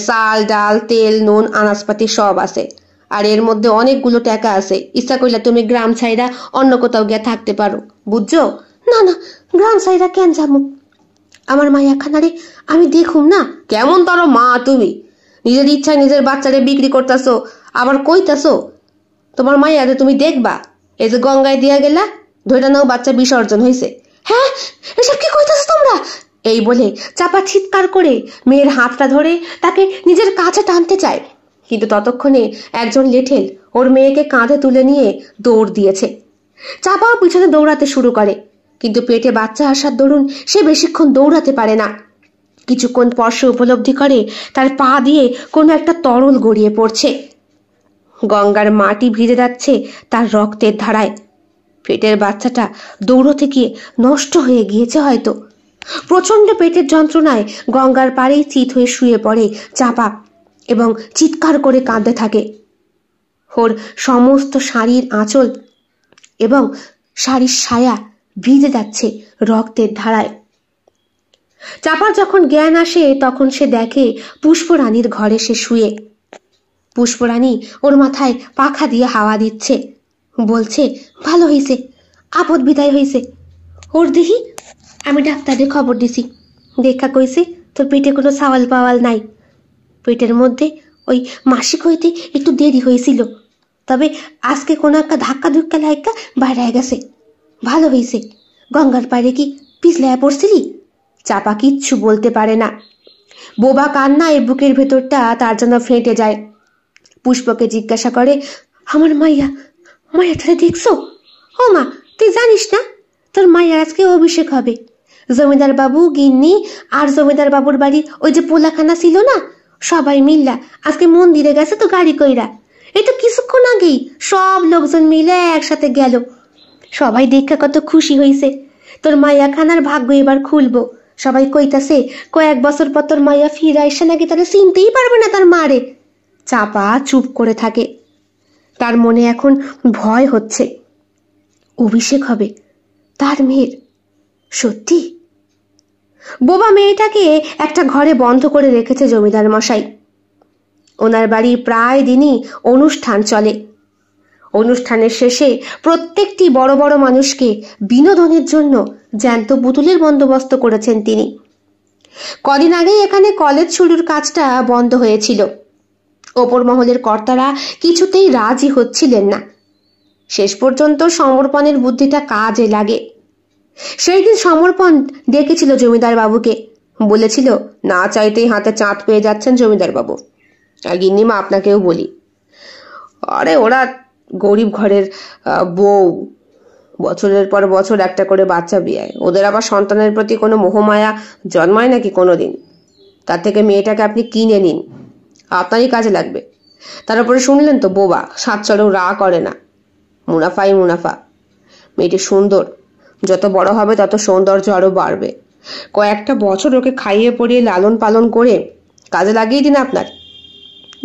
চাল ডাল তেল নুন আনাজপাতি সব আছে, আর এর মধ্যে অনেকগুলো টাকা আছে। ইচ্ছা করলে তুমি গ্রাম ছাইরা অন্য কোথাও গিয়ে থাকতে পারো, বুঝছো? না না, গ্রাম ছাইরা কেন যাবো? আমার মাইয়াখানারে আমি দেখুম না। কেমন তার মা তুমি? নিজের ইচ্ছায় নিজের বাচ্চারে বিক্রি করতেছো, আবার কইতাছো তোমার মাইয়ারে তুমি দেখবা? এই যে গঙ্গায় দিয়া গেলা, ধৈরা নাও বাচ্চা বিসর্জন হয়েছে। হ্যাঁ, এসব কি কইতাছো তোমরা? এই বলে চাপা চিৎকার করে মেয়ের হাতটা ধরে তাকে নিজের কাছে টানতে চায়, কিন্তু ততক্ষণে একজন লেঠেল ওর মেয়েকে কাঁধে তুলে নিয়ে দৌড় দিয়েছে। চাপাও পিছনে দৌড়াতে শুরু করে, কিন্তু পেটে বাচ্চা আসার দরুন সে বেশিক্ষণ দৌড়াতে পারে না। কিছুক্ষণ পর সে উপলব্ধি করে তার পা দিয়ে কোনো একটা তরল গড়িয়ে পড়ছে। গঙ্গার মাটি ভিজে যাচ্ছে তার রক্তের ধারায়। পেটের বাচ্চাটা দৌড়তে গিয়ে নষ্ট হয়ে গিয়েছে হয়তো। প্রচন্ড পেটের যন্ত্রণায় গঙ্গার পাড়েই চিত হয়ে শুয়ে পড়ে চাপা এবং চিৎকার করে কাঁদতে থাকে। ওর সমস্ত শাড়ির আঁচল এবং শাড়ির সায়া ভিজে যাচ্ছে রক্তের ধারায়। চাপার যখন জ্ঞান আসে তখন সে দেখে পুষ্পরানীর ঘরে সে শুয়ে। পুষ্পরানী ওর মাথায় পাখা দিয়ে হাওয়া দিচ্ছে, বলছে, ভালো হয়েছে, আপদ বিদায় হয়েছে। ওর দেখি আমি ডাক্তারের খবর দিছি, দেখা কইছে তোর পেটে কোনো সাওয়াল পাওয়াল নাই। পেটের মধ্যে ওই মাসিক হইতে একটু দেরি হয়েছিল, তবে আজকে কোনো একটা ধাক্কা ধুক্কা লাইকা বাইরে গেছে। ভালো হয়েছে। গঙ্গার পাড়ে কি পিছলাইয়া পড়ছিলি? চাপা কিচ্ছু বলতে পারে না। বোবা কান্নায় বুকের ভেতরটা তার জন্য ফেটে যায়। পুষ্পকে জিজ্ঞাসা করে, আমার মাইয়া, মাইয়াটারে দেখছো? ও মা, তুই জানিস না তোর মাইয়ার আজকে অভিষেক হবে? জমিদার বাবু, গিন্নি আর জমিদার বাবুর বাড়ির ওই যে পোলাখানা ছিল না, সবাই মিল্লা আজকে মন্দিরে গেছে তো গাড়ি কইরা। এই তো কিছুক্ষণ আগেই সব লোকজন মিলে একসাথে গেল। সবাই দেখা কত খুশি হইছে। তোর মাইয়া খানার ভাগ্য এবার খুলবো। সবাই কইতাছে কয়েক বছর পর তোর মাইয়া ফিরে আসে নাকি, তারা চিনতেই পারবে না তার মারে। চাপা চুপ করে থাকে। তার মনে এখন ভয় হচ্ছে, অভিষেক হবে তার মেয়ের। সত্যি? বোবা মেয়েটাকে একটা ঘরে বন্ধ করে রেখেছে জমিদার মশাই। ওনার বাড়ি প্রায় দিনই অনুষ্ঠান চলে। অনুষ্ঠানের শেষে প্রত্যেকটি বড় বড় মানুষকে বিনোদনের জন্য জ্যান্ত পুতুলের বন্দোবস্ত করেছেন তিনি। কদিন আগেই এখানে কলেজ শুরুর কাজটা বন্ধ হয়েছিল। ওপর মহলের কর্তারা কিছুতেই রাজি হচ্ছিলেন না। শেষ পর্যন্ত সমর্পণের বুদ্ধিটা কাজে লাগে। সেই দিন সমর্পণ ডেকেছিল জমিদার বাবুকে, বলেছিল না চাইতেই হাতে চাঁদ পেয়ে যাচ্ছেন জমিদার বাবু। আর গিন্নিমা আপনাকেও বলি, আরে ওরা গরিব ঘরের বউ, বছরের পর বছর একটা করে বাচ্চা বিয়ায়, ওদের আবার সন্তানের প্রতি কোনো মোহমায়া জন্মায় নাকি কোনোদিন? তার থেকে মেয়েটাকে আপনি কিনে নিন, আপনারই কাজে লাগবে। তার উপরে শুনলেন তো বোবা, সাত চড়েও রা করে না, মুনাফাই মুনাফা। মেয়েটি সুন্দর, যত বড় হবে তত সৌন্দর্য আরো বাড়বে। কয়েকটা বছর ওকে খাইয়ে পড়িয়ে লালন পালন করে কাজে লাগিয়ে দিন আপনার।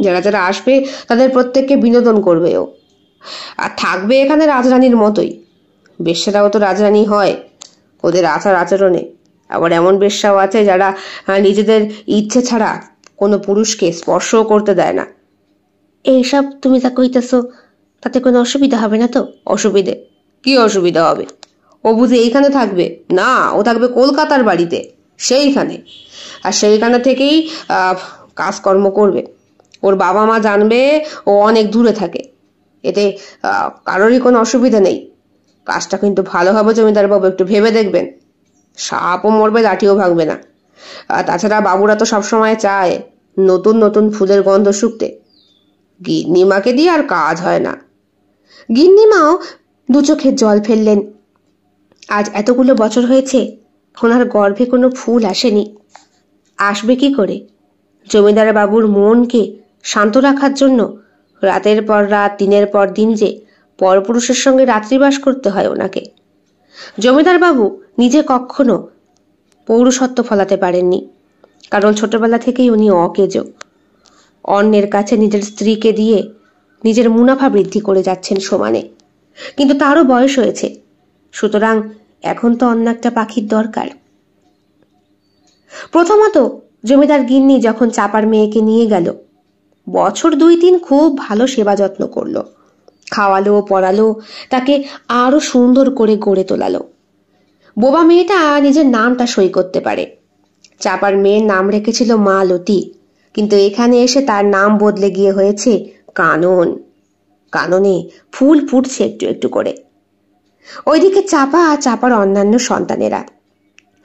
যারা যারা আসবে তাদের প্রত্যেককে বিনোদন করবে ও, আর থাকবে এখানে রাজরানীর মতোই। বেশ্যারাও তো রাজরানী হয় ওদের আচার আচরণে। আবার এমন বেশ্যাও আছে যারা নিজেদের ইচ্ছে ছাড়া কোনো পুরুষকে স্পর্শও করতে দেয় না। এইসব তুমি যা কইতেছো, তাতে কোনো অসুবিধা হবে না তো? অসুবিধে? কি অসুবিধা হবে? ও বুঝে এইখানে থাকবে না, ও থাকবে কলকাতার বাড়িতে, সেইখানে। আর সেইখানে থেকেই কাজকর্ম করবে। ওর বাবা মা জানবে ও অনেক দূরে থাকে, এতে কারোরই কোনো অসুবিধা নেই। কাজটা কিন্তু ভালো হবে জমিদার বাবু, একটু ভেবে দেখবেন। সাপও মরবে, লাঠিও ভাঙবে না। তাছাড়া বাবুরা তো সবসময় চায় নতুন নতুন ফুলের গন্ধ শুকতে। গিন্নিমাকে দিয়ে আর কাজ হয় না। গিন্নিমাও দু চোখের জল ফেললেন। আজ এতগুলো বছর হয়েছে ওনার গর্ভে কোনো ফুল আসেনি। আসবে কি করে? জমিদার বাবুর মনকে শান্ত রাখার জন্য রাতের পর রাত, দিনের পর দিন যে পরপুরুষের সঙ্গে রাত্রিবাস করতে হয় ওনাকে। জমিদার বাবু নিজে কখনো পৌরুষত্ব ফলাতে পারেননি, কারণ ছোটবেলা থেকেই উনি অকেজ। অন্যের কাছে নিজের স্ত্রীকে দিয়ে নিজের মুনাফা বৃদ্ধি করে যাচ্ছেন সমানে। কিন্তু তারও বয়স হয়েছে, সুতরাং এখন তো অন্য একটা পাখির দরকার। প্রথমত জমিদার গিন্নি যখন চাপার মেয়েকে নিয়ে গেল, বছর 2-3 খুব ভালো সেবা যত্ন করলো, খাওয়ালো, পড়ালো, তাকে আরো সুন্দর করে গড়ে তোলালো। বোবা মেয়েটা নিজের নামটা সই করতে পারে। চাপার মেয়ের নাম রেখেছিল মালতী, কিন্তু এখানে এসে তার নাম বদলে গিয়ে হয়েছে কানন। কাননে ফুল ফুটছে একটু একটু করে। ওইদিকে চাপা আর চাপার অন্যান্য সন্তানেরা।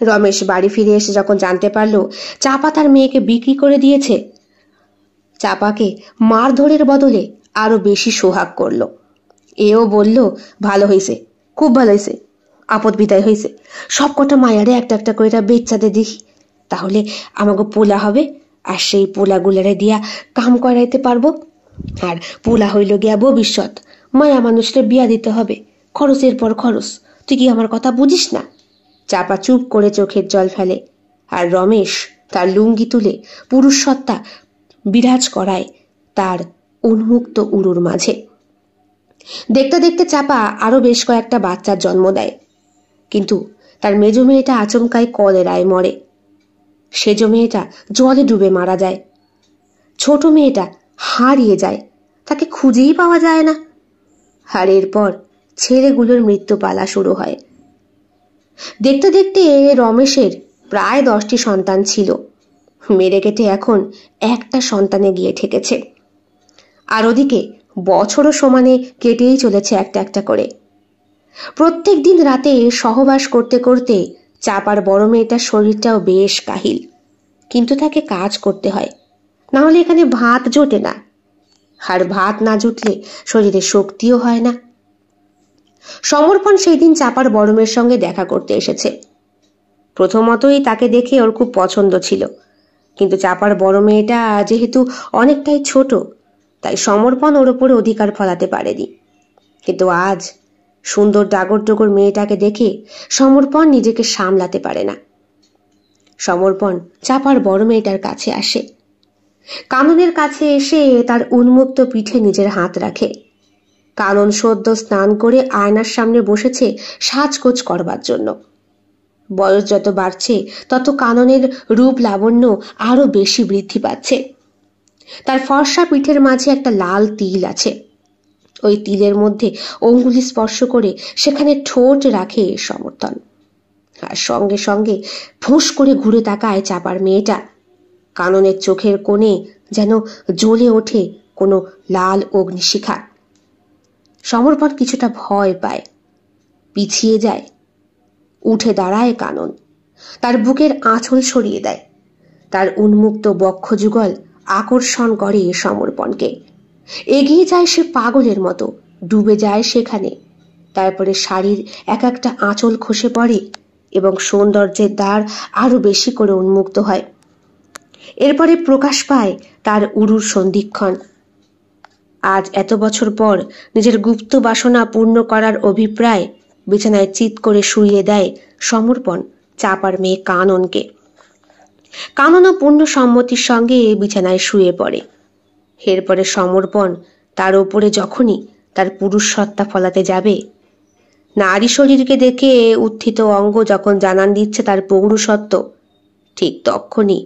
রমেশ বাড়ি ফিরে এসে যখন জানতে পারলো চাপা তার মেয়েকে বিক্রি করে দিয়েছে, চাপাকে মারধরের বদলে আরো বেশি সোহাগ করলো। এও বলল, ভালো হয়েছে, খুব ভালো হয়েছে, আপদ বিদায় হয়েছে। সব কটা মায়ারে একটা একটা করে বেচ্চাতে দেখি, তাহলে আমাকে পোলা হবে, আর সেই পোলাগুলারে দিয়া কাম করাইতে পারবো। আর পোলা হইল গিয়া ভবিষ্যৎ, মায়া মানুষরে বিয়া দিতে হবে, খরচের পর খরচ। তুই কি আমার কথা বুঝিস না? চাপা চুপ করে চোখের জল ফেলে, আর রমেশ তার লুঙ্গি তুলে পুরুষ সত্তা বিরাজ করায় তার উন্মুক্ত উরুর মাঝে। দেখতে দেখতে চাপা আরো বেশ কয়েকটা বাচ্চার জন্ম দেয়, কিন্তু তার মেজ মেয়েটা আচমকায় কলেরায় মরে। সেজ মেয়েটা জলে ডুবে মারা যায়। ছোট মেয়েটা হারিয়ে যায়, তাকে খুঁজেই পাওয়া যায় না। আর এরপর ছেলেগুলোর মৃত্যু পালা শুরু হয়। দেখতে দেখতে রমেশের প্রায় 10টি সন্তান ছিল, মেরে কেটে এখন একটা সন্তানে গিয়ে ঠেকেছে। আর ওদিকে বছরও সমানে কেটেই চলেছে একটা একটা করে। প্রত্যেক দিন রাতে সহবাস করতে করতে চাপার বড় মেয়েটার শরীরটাও বেশ কাহিল, কিন্তু তাকে কাজ করতে হয়, না হলে এখানে ভাত জোটে না। আর ভাত না জুটলে শরীরে শক্তিও হয় না। সমর্পণ সেই দিন চাপার বড় মেয়ের সঙ্গে দেখা করতে এসেছে। প্রথমতই তাকে দেখে ওর খুব পছন্দ ছিল, কিন্তু চাপার বড় মেয়েটা যেহেতু অনেকটাই ছোট, তাই সমর্পণ ওর ওপরে অধিকার ফলাতে পারেনি। কিন্তু আজ সুন্দর ডাগর ডগর মেয়েটাকে দেখে সমর্পণ নিজেকে সামলাতে পারে না। সমর্পণ চাপার বড় মেয়েটার কাছে আসে। কাননের কাছে এসে তার উন্মুক্ত পিঠে নিজের হাত রাখে। কানন সদ্য স্নান করে আয়নার সামনে বসেছে সাজগোজ করবার জন্য। বয়স যত বাড়ছে তত কাননের রূপ লাবণ্য আরো বেশি বৃদ্ধি পাচ্ছে। তার ফর্সা পিঠের মাঝে একটা লাল তিল আছে। ওই তিলের মধ্যে অঙ্গুলি স্পর্শ করে সেখানে ঠোঁট রাখে সমর্থন। আর সঙ্গে সঙ্গে ফুঁস করে ঘুরে তাকায় চাপার মেয়েটা। কাননের চোখের কোণে যেন জ্বলে ওঠে কোনো লাল অগ্নিশিখা। সমর্পণ কিছুটা ভয় পায়, পিছিয়ে যায়। উঠে দাঁড়ায় কানন, তার বুকের আঁচল সরিয়ে দেয়। তার উন্মুক্ত বক্ষযুগল আকর্ষণ করে সমর্পণকে। এগিয়ে যায় সে পাগলের মতো, ডুবে যায় সেখানে। তারপরে শাড়ির এক একটা আঁচল খসে পড়ে এবং সৌন্দর্যের দ্বার আরো বেশি করে উন্মুক্ত হয়। এরপরে প্রকাশ পায় তার উরুর সন্ধিক্ষণ। আজ এত বছর পর নিজের গুপ্ত বাসনা পূর্ণ করার অভিপ্রায় বিছানায় চিৎ করে শুইয়ে দেয় সমর্পণ চাপার মেয়ে কাননকে। কাননও পূর্ণ সম্মতির সঙ্গে বিছানায় শুয়ে পড়ে। এরপরে সমর্পণ তার ওপরে যখনই তার পুরুষ সত্তা ফলাতে যাবে, নারী শরীরকে দেখে উত্থিত অঙ্গ যখন জানান দিচ্ছে তার পৌরুষত্ব, ঠিক তখনই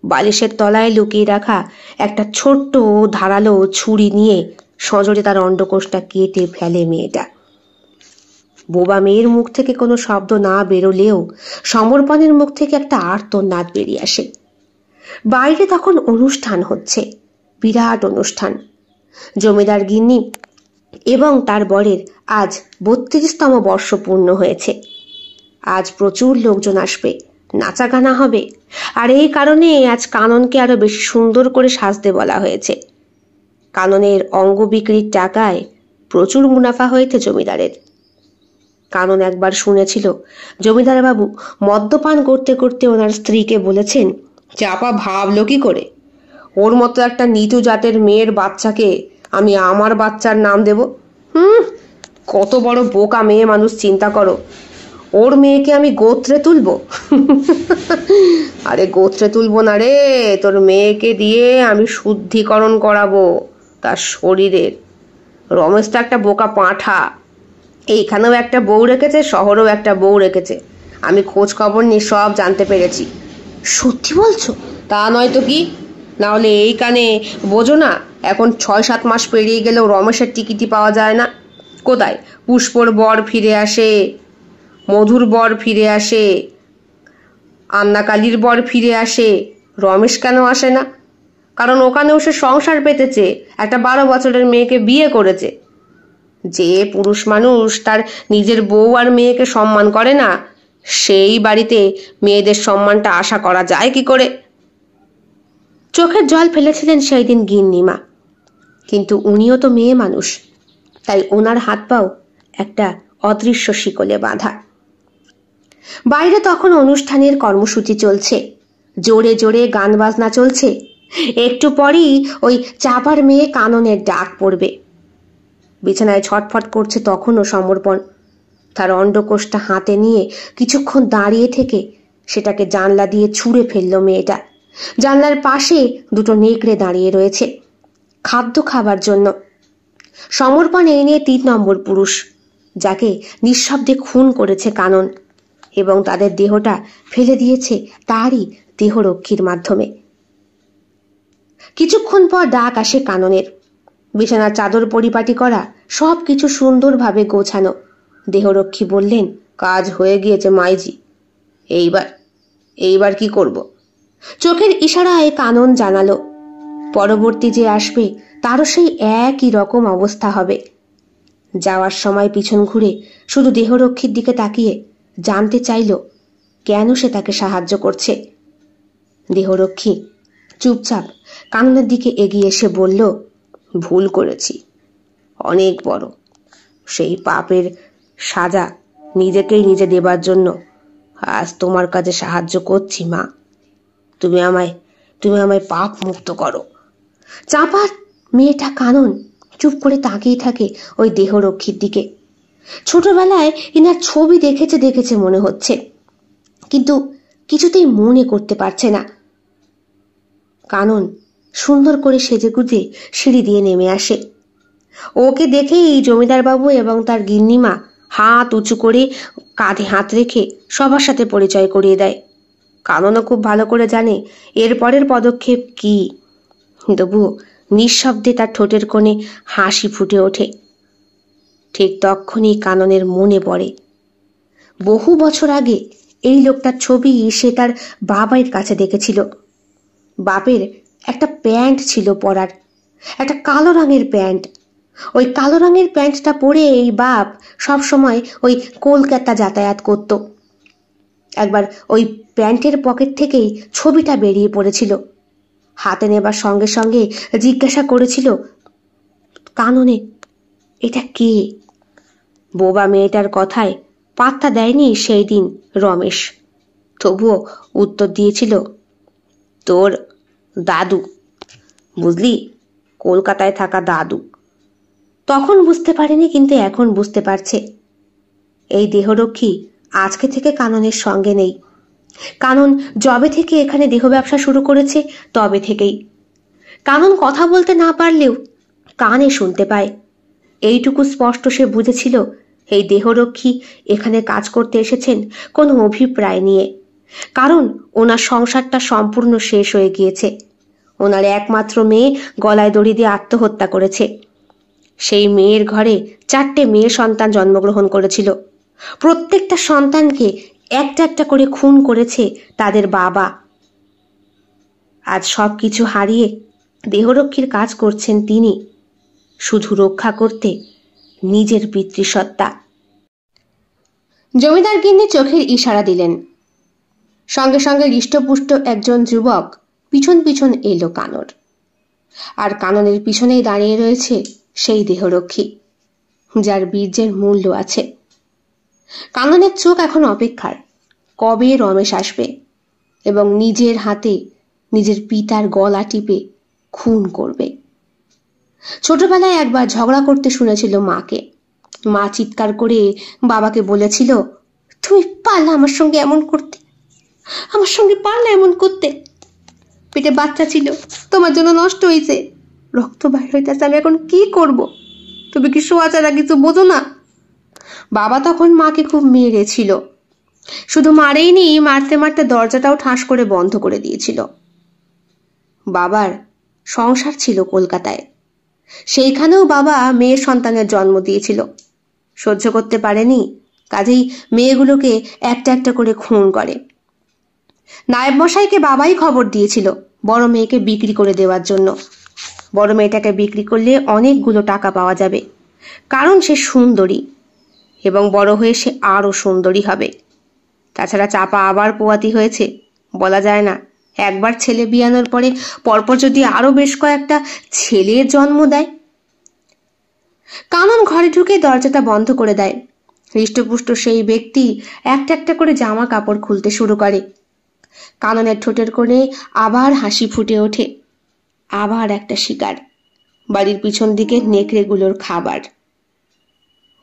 বালিশের তলায় লুকিয়ে রাখা একটা ছোট্ট ধারালো ছুরি নিয়ে সজোরে তার অন্ডকোষটা কেটে ফেলে মেয়েটা। বোবা মেয়ের মুখ থেকে কোনো শব্দ না বেরোলেও সমর্পণের মুখ থেকে একটা আর্তনাদ বেরিয়ে আসে। বাইরে তখন অনুষ্ঠান হচ্ছে, বিরাট অনুষ্ঠান। জমিদার গিন্নি এবং তার বরের আজ 32তম বর্ষ পূর্ণ হয়েছে। আজ প্রচুর লোকজন আসবে, নাচা গানা হবে। আর এই কারণে আজ কাননকে আরো বেশি সুন্দর করে সাজতে বলা হয়েছে। কাননের অঙ্গ বিক্রির টাকায় প্রচুর মুনাফা হয়েছে জমিদারের। কানন একবার শুনেছিল জমিদার বাবু মদ্যপান করতে করতে ওনার স্ত্রীকে বলেছেন, চাপা ভাবলো কি করে ওর মতো একটা নিচু জাতের মেয়ের বাচ্চাকে আমি আমার বাচ্চার নাম দেব? কত বড় বোকা মেয়ে মানুষ, চিন্তা করো। ওর মেয়েকে আমি গোত্রে তুলবো? আরে গোত্রে তুলবো না রে, তোর মেয়েকে দিয়ে আমি শুদ্ধিকরণ করাবো তার শরীরের। রমেশ তো একটা বোকা পাঁঠা, এইখানেও একটা বউ রেখেছে, শহরেও একটা বউ রেখেছে। আমি খোঁজ খবর নিয়ে সব জানতে পেরেছি। সত্যি বলছো? তা নয় তো কি, না হলে এই কানে বোঝো না, এখন 6-7 মাস পেরিয়ে গেলেও রমেশের টিকিটই পাওয়া যায় না। কোথায় পুষ্পর বর ফিরে আসে, মধুর বর ফিরে আসে, আন্নাকালির বর ফিরে আসে, রমেশ কেন আসে না? কারণ ওখানেও সে সংসার পেতেছে, একটা 12 বছরের মেয়েকে বিয়ে করেছে। যে পুরুষ মানুষ তার নিজের বউ আর মেয়েকে সম্মান করে না, সেই বাড়িতে মেয়েদের সম্মানটা আশা করা যায় কি করে? চোখের জল ফেলেছিলেন সেই দিন গিন্নিমা। কিন্তু উনিও তো মেয়ে মানুষ, তাই ওনার হাত পাও একটা অদৃশ্য শিকলে বাঁধা। বাইরে তখন অনুষ্ঠানের কর্মসূচি চলছে, জোরে জোরে গান বাজনা চলছে। একটু পরেই ওই চাপার মেয়ে কাননের ডাক পড়বে। বিছানায় ছটফট করছে তখনও সমর্পণ। তার অন্ডকোষটা হাতে নিয়ে কিছুক্ষণ দাঁড়িয়ে থেকে সেটাকে জানলা দিয়ে ছুঁড়ে ফেলল মেয়েটা। জানলার পাশে দুটো নেকড়ে দাঁড়িয়ে রয়েছে খাদ্য খাবার জন্য। সমর্পণ এই নিয়ে 3 নম্বর পুরুষ, যাকে নিঃশব্দে খুন করেছে কানন, এবং তাদের দেহটা ফেলে দিয়েছে তারই দেহরক্ষীর মাধ্যমে। কিছুক্ষণ পর ডাক আসে কাননের। বিছানার চাদর পরিপাটি করা, সব কিছু সুন্দরভাবে গোছানো। দেহরক্ষী বললেন, কাজ হয়ে গিয়েছে মাইজি, এইবার কি করব? চোখের ইশারায় কানন জানালো, পরবর্তী যে আসবে তারও সেই একই রকম অবস্থা হবে। যাওয়ার সময় পিছন ঘুরে শুধু দেহরক্ষীর দিকে তাকিয়ে জানতে চাইল কেন সে তাকে সাহায্য করছে। দেহরক্ষী চুপচাপ কাননের দিকে এগিয়ে এসে বলল, ভুল করেছি, অনেক বড়। সেই পাপের সাজা নিজেকেই নিজে দেবার জন্য আজ তোমার কাছে সাহায্য করছি মা। তুমি আমায় পাপ মুক্ত করো। চাঁপার মেয়েটা কানন চুপ করে তাকিয়ে থাকে ওই দেহরক্ষীর দিকে। ছোটবেলায় এনার ছবি দেখেছে মনে হচ্ছে, কিন্তু কিছুতেই মনে করতে পারছে না। কানন সুন্দর করে সেজেগুজে সিঁড়ি দিয়ে নেমে আসে। ওকে দেখেই জমিদার বাবু এবং তার গিন্নিমা হাত উঁচু করে কাঁধে হাত রেখে সবার সাথে পরিচয় করিয়ে দেয়। কাননও খুব ভালো করে জানে এর পরের পদক্ষেপ কি, তবুও নিঃশব্দে তার ঠোঁটের কোণে হাসি ফুটে ওঠে। ঠিক তখনই কাননের মনে পড়ে বহু বছর আগে এই লোকটার ছবি সে তার বাবার কাছে দেখেছিল। বাপের একটা প্যান্ট ছিল পরার, একটা কালো রঙের প্যান্ট। ওই কালো রঙের প্যান্টটা পরে এই বাপ সব সময় ওই কলকাতা যাতায়াত করত। একবার ওই প্যান্টের পকেট থেকেই ছবিটা বেরিয়ে পড়েছিল। হাতে নেবার সঙ্গে সঙ্গে জিজ্ঞাসা করেছিল কাননে, এটা কে? বোবা মেয়েটার কথায় পাত্তা দেয়নি সেই দিন রমেশ। তবুও উত্তর দিয়েছিল, তোর দাদু, বুঝলি, কলকাতায় থাকা দাদু। তখন বুঝতে পারেনি, কিন্তু এখন বুঝতে পারছে। এই দেহরক্ষী আজকে থেকে কাননের সঙ্গে নেই। কানন যবে থেকে এখানে দেহ ব্যবসা শুরু করেছে তবে থেকেই। কানন কথা বলতে না পারলেও কানে শুনতে পায়। এইটুকু স্পষ্ট সে বুঝেছিল এই দেহরক্ষী এখানে কাজ করতে এসেছেন কোনো অভিপ্রায় নিয়ে, কারণ ওনার সংসারটা সম্পূর্ণ শেষ হয়ে গিয়েছে। ওনার একমাত্র মেয়ে গলায় দড়ি দিয়ে আত্মহত্যা করেছে। সেই মেয়ের ঘরে 4টে মেয়ে সন্তান জন্মগ্রহণ করেছিল। প্রত্যেকটা সন্তানকে একটা একটা করে খুন করেছে তাদের বাবা। আজ সবকিছু হারিয়ে দেহরক্ষীর কাজ করছেন তিনি, শুধু রক্ষা করতে নিজের পিতৃসত্তা। জমিদার গিন্নি চোখের ইশারা দিলেন। সঙ্গে সঙ্গে হৃষ্টপুষ্ট একজন যুবক পিছন পিছন এলো কানর। আর কাননের পিছনেই দাঁড়িয়ে রয়েছে সেই দেহরক্ষী, যার বীর্যের মূল্য আছে। কাননের চোখ এখন অপেক্ষার, কবে রমেশ আসবে এবং নিজের হাতে নিজের পিতার গলা টিপে খুন করবে। ছোটবেলায় একবার ঝগড়া করতে শুনেছিল মাকে। মা চিৎকার করে বাবাকে বলেছিল, তুমি পারলে আমার সঙ্গে এমন করতে, আমার সঙ্গে পারলে এমন করতে। পেটে বাচ্চা ছিল, তোমার জন্য নষ্ট হয়েছে, রক্ত বাইর হইতেছে, আমি এখন কি করব? তুমি কি শোয়া ছাড়া কিছু বোঝো না? বাবা তখন মাকে খুব মেরেছিল। শুধু মারেইনি, মারতে মারতে দরজাটাও ঠাস করে বন্ধ করে দিয়েছিল। বাবার সংসার ছিল কলকাতায়, সেইখানেও বাবা মেয়ে সন্তানের জন্ম দিয়েছিল। সহ্য করতে পারেনি, কাজেই মেয়েগুলোকে একটা একটা করে খুন করে। নায়েব মশাইকে বাবাই খবর দিয়েছিল বড় মেয়েকে বিক্রি করে দেওয়ার জন্য। বড় মেয়েটাকে বিক্রি করলে অনেকগুলো টাকা পাওয়া যাবে, কারণ সে সুন্দরী এবং বড় হয়ে সে আরো সুন্দরী হবে। তাছাড়া চাপা আবার পোয়াতি হয়েছে, বলা যায় না। একবার ছেলে বিয়ানোর পরে পরপর যদি আরো বেশ কয়েকটা ছেলের জন্ম দেয়। কানন ঘরে ঢুকে দরজাটা বন্ধ করে দেয়। হৃষ্টপুষ্ট সেই ব্যক্তি একটা একটা করে জামা কাপড় খুলতে শুরু করে। কাননের ঠোঁটের কোণে আবার হাসি ফুটে ওঠে। আবার একটা শিকার, বাড়ির পিছন দিকে নেকড়েগুলোর খাবার।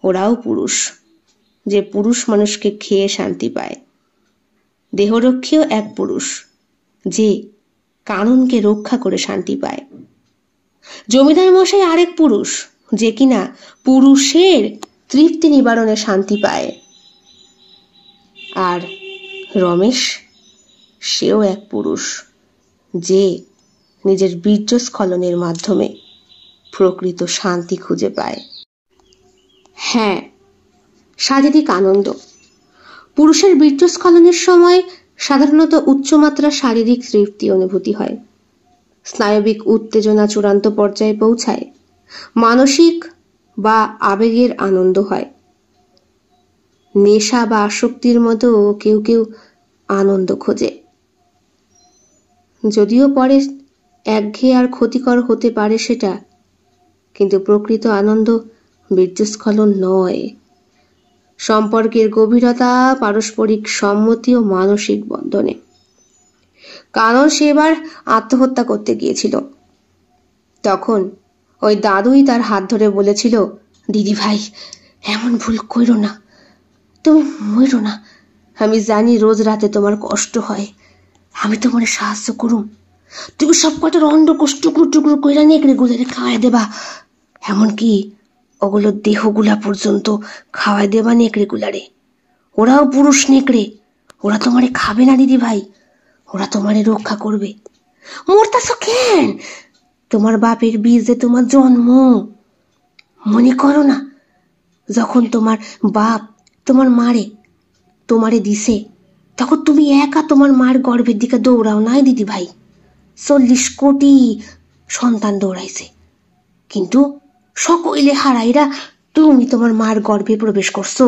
ওরাও পুরুষ, যে পুরুষ মানুষকে খেয়ে শান্তি পায়। দেহরক্ষীও এক পুরুষ, যে কাননকে রক্ষা করে শান্তি পায়। জমিদার মশাই আরেক পুরুষ, যে কিনা পুরুষের তৃপ্তি নিবারণে শান্তি পায়। আর রমেশ, সেও এক পুরুষ, যে নিজের বীর্যস্খলনের মাধ্যমে প্রকৃত শান্তি খুঁজে পায়। হ্যাঁ, শারীরিক আনন্দ। পুরুষের বীর্যস্খলনের সময় সাধারণত উচ্চমাত্রার শারীরিক তৃপ্তি অনুভূতি হয়। স্নায়বিক উত্তেজনা চূড়ান্ত পর্যায়ে পৌঁছায়। মানসিক বা আবেগের আনন্দ হয়। নেশা বা আসক্তির মতো কেউ কেউ আনন্দ খোঁজে, যদিও পরে একঘেয়ে আর ক্ষতিকর হতে পারে সেটা, কিন্তু প্রকৃত আনন্দ বীর্যস্খলন নয়, সম্পর্কের গভীরতা, পারস্পরিক সম্মতি ও মানসিক বন্ধনে। কারণ সেবার আত্মহত্যা করতে গিয়েছিল, তখন ওই দাদুই তার হাত ধরে বলেছিল, দিদি ভাই এমন ভুল করো না, তুমি মরো না, আমি জানি রোজ রাতে তোমার কষ্ট হয়, আমি তোমার সাহায্য করুম, তুমি সব কটার অন্ডকোষ টুকরো টুকরো কইরা নেকড়ে গুলারে খাওয়াই দেবা, এমনকি ওগুলোর দেহগুলা পর্যন্ত খাওয়াই দেবা নেকড়ে গুলারে। ওরাও পুরুষ নেকড়ে, ওরা তোমারে খাবে না দিদি ভাই, ওরা তোমারে রক্ষা করবে। মরতাছ কেন? তোমার বাপের বীজে তোমার জন্ম, মনে করো না যখন তোমার বাপ তোমারে দিছে, তখন তুমি একা তোমার মার গর্ভের দিকে দৌড়াও নাই দিদি ভাই, 40 কোটি সন্তান দৌড়াইছে, কিন্তু সকলে হারাইরা তুমি তোমার মার গর্ভে প্রবেশ করছো।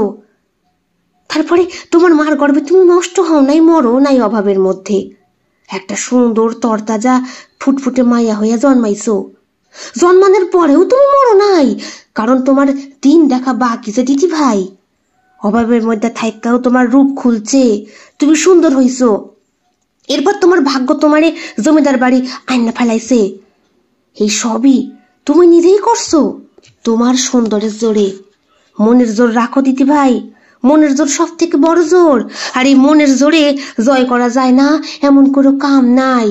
তারপরে তোমার মার গর্ভে তুমি নষ্ট হও নাই, মরো নাই অভাবের মধ্যে, একটা সুন্দর তরতাজা ফুটফুটে মাইয়া হইয়া জন্মাইছো। জন্মানোর পরেও তুমি মরো নাই, কারণ তোমার দিন দেখা বাকি যে দিদি ভাই। অভাবের মধ্যে থাইকাও তোমার রূপ খুলছে, তুমি সুন্দর হইছো। এরপর তোমার ভাগ্য তোমারে জমিদার বাড়ি আইনা ফেলাইছে। এই সবই তুমি নিজেই করছো তোমার সৌন্দর্যের জোরে। মনের জোর রাখো দিদি ভাই, মনের জোর সব থেকে বড় জোর। আর এই মনের জোরে জয় করা যায় না এমন কোনো কাম নাই।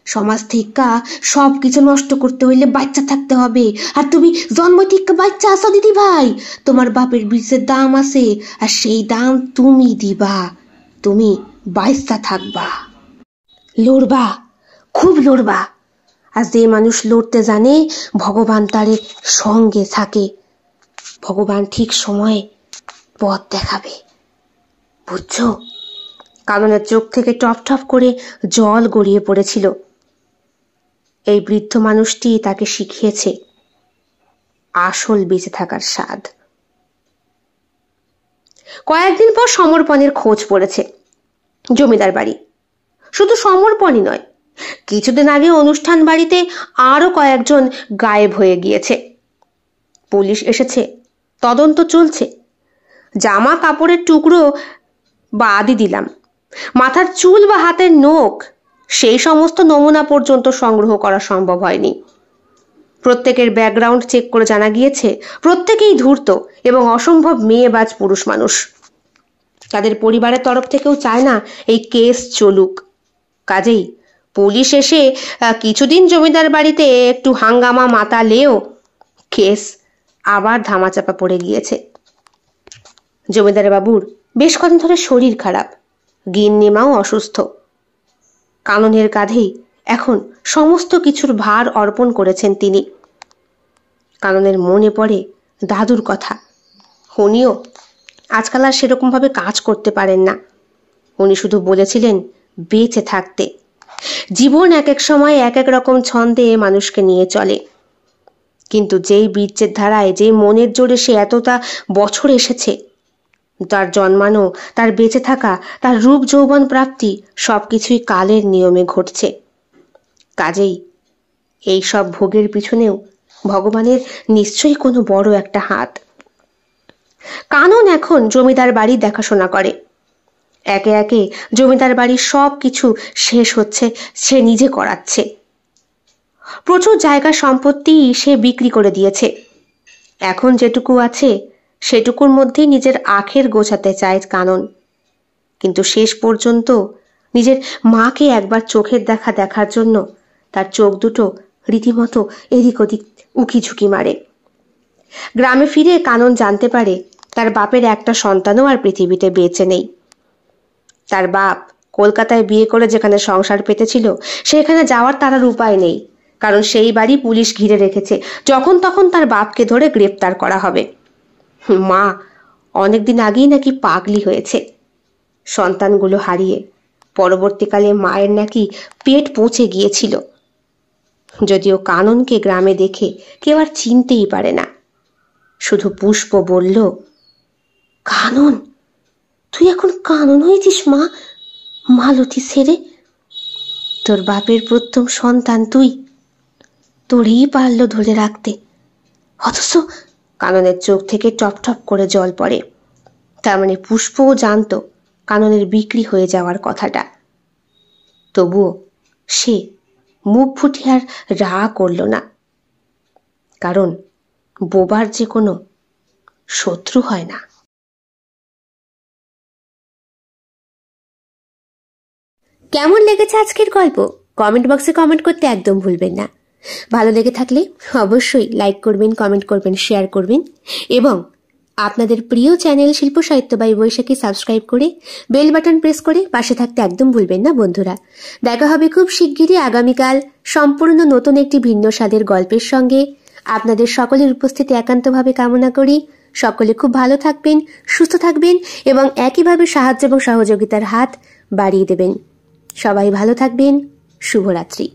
সমাজ থেকে সবকিছু নষ্ট করতে হইলে বাচ্চা থাকতে হবে, আর তুমি জন্ম থেকে বাচ্চা আছো দিদি ভাই। তোমার বাপের বীজের দাম আছে, আর সেই দাম তুমি দিবা, তুমি বাচ্চা থাকবা, লড়বা, খুব লড়বা। আর যে মানুষ লড়তে জানে ভগবান তারে সঙ্গে থাকে, ভগবান ঠিক সময়ে পথ দেখাবে, বুঝছো? কাননের চোখ থেকে টপ টপ করে জল গড়িয়ে পড়েছিল। এই বৃদ্ধ মানুষটি তাকে শিখিয়েছে আসল বেঁচে থাকার স্বাদ। কয়েকদিন পর সমর্পণের খোঁজ পড়েছে জমিদার বাড়ি। শুধু সমর্পণই নয়, কিছুদিন আগে অনুষ্ঠান বাড়িতে আরো কয়েকজন গায়েব হয়ে গিয়েছে। পুলিশ এসেছে, তদন্ত চলছে। জামা কাপড়ের টুকরো বাদই দিলাম, মাথার চুল বা হাতের নখ সেই সমস্ত নমুনা পর্যন্ত সংগ্রহ করা সম্ভব হয়নি। প্রত্যেকের ব্যাকগ্রাউন্ড চেক করে জানা গিয়েছে প্রত্যেকেই ধূর্ত এবং অসম্ভব মেয়েবাজ পুরুষ মানুষ। তাদের পরিবারের তরফ থেকেও চায় না এই কেস চলুক। কাজেই পুলিশ এসে কিছুদিন জমিদার বাড়িতে একটু হাঙ্গামা মাতালেও কেস আবার ধামাচাপা পড়ে গিয়েছে। জমিদার বাবুর বেশ কদিন ধরে শরীর খারাপ, গিন্নিমাও অসুস্থ। কাননের কাঁধেই এখন সমস্ত কিছুর ভার অর্পণ করেছেন তিনি। কাননের মনে পড়ে দাদুর কথা। উনিও আজকাল আর সেরকম ভাবে কাজ করতে পারেন না। উনি শুধু বলেছিলেন বেঁচে থাকতে। জীবন এক এক সময় এক এক রকম ছন্দে মানুষকে নিয়ে চলে, কিন্তু যেই বীর্যের ধারায়, যেই মনের জোরে সে এতটা বছর এসেছে, তার জন্মানো, তার বেঁচে থাকা, তার রূপ যৌবন প্রাপ্তি সবকিছুই কালের নিয়মে ঘটছে। কাজেই এই সব ভোগের পিছনেও ভগবানের নিশ্চয়ই কোনো বড় একটা হাত। কানন এখন জমিদার বাড়ি দেখাশোনা করে। একে একে জমিদার বাড়ির সব কিছু শেষ হচ্ছে, সে নিজে করাচ্ছে। প্রচুর জায়গা সম্পত্তি সে বিক্রি করে দিয়েছে। এখন যেটুকু আছে সেটুকুর মধ্যেই নিজের আখের গোছাতে চায় কানন। কিন্তু শেষ পর্যন্ত নিজের মাকে একবার চোখের দেখা দেখার জন্য তার চোখ দুটো রীতিমতো এদিক ওদিক উকি ঝুঁকি মারে। গ্রামে ফিরে কানন জানতে পারে তার বাপের একটা সন্তানও আর পৃথিবীতে বেঁচে নেই। তার বাপ কলকাতায় বিয়ে করে যেখানে সংসার পেতেছিল সেখানে যাওয়ার তার আর উপায় নেই, কারণ সেই বাড়ি পুলিশ ঘিরে রেখেছে। যখন তখন তার বাপকে ধরে গ্রেপ্তার করা হবে। মা অনেকদিন আগেই নাকি পাগলি হয়েছে। সন্তানগুলো হারিয়ে পরবর্তীকালে মায়ের নাকি পেট পচে গিয়েছিল। যদিও কাননকে গ্রামে দেখে কেউ আর চিনতেই পারে না। শুধু পুষ্প বলল, কানন, তুই এখন কানন হয়েছিস মা, মালতী ছেড়ে। তোর বাপের প্রথম সন্তান তুই, তোরই পারলো ধরে রাখতে। অথচ কাননের চোখ থেকে টপ টপ করে জল পড়ে। তার মানে পুষ্পও জানতো কাননের বিক্রি হয়ে যাওয়ার কথাটা। তবুও সে মুখ ফুটে আর রা করল না, কারণ বোবার যে কোনো শত্রু হয় না। কেমন লেগেছে আজকের গল্প কমেন্ট বক্সে কমেন্ট করতে একদম ভুলবেন না। ভালো লেগে থাকলে অবশ্যই লাইক করবেন, কমেন্ট করবেন, শেয়ার করবেন এবং আপনাদের প্রিয় চ্যানেল শিল্প সাহিত্য বাই বৈশাখী সাবস্ক্রাইব করে বেল বাটন প্রেস করে পাশে থাকতে একদম ভুলবেন না বন্ধুরা। দেখা হবে খুব শিগগিরই আগামীকাল সম্পূর্ণ নতুন একটি ভিন্ন স্বাদের গল্পের সঙ্গে। আপনাদের সকলের উপস্থিতি একান্তভাবে কামনা করি। সকলে খুব ভালো থাকবেন, সুস্থ থাকবেন এবং একইভাবে সাহায্য এবং সহযোগিতার হাত বাড়িয়ে দেবেন। সবাই ভালো থাকবেন। শুভরাত্রি।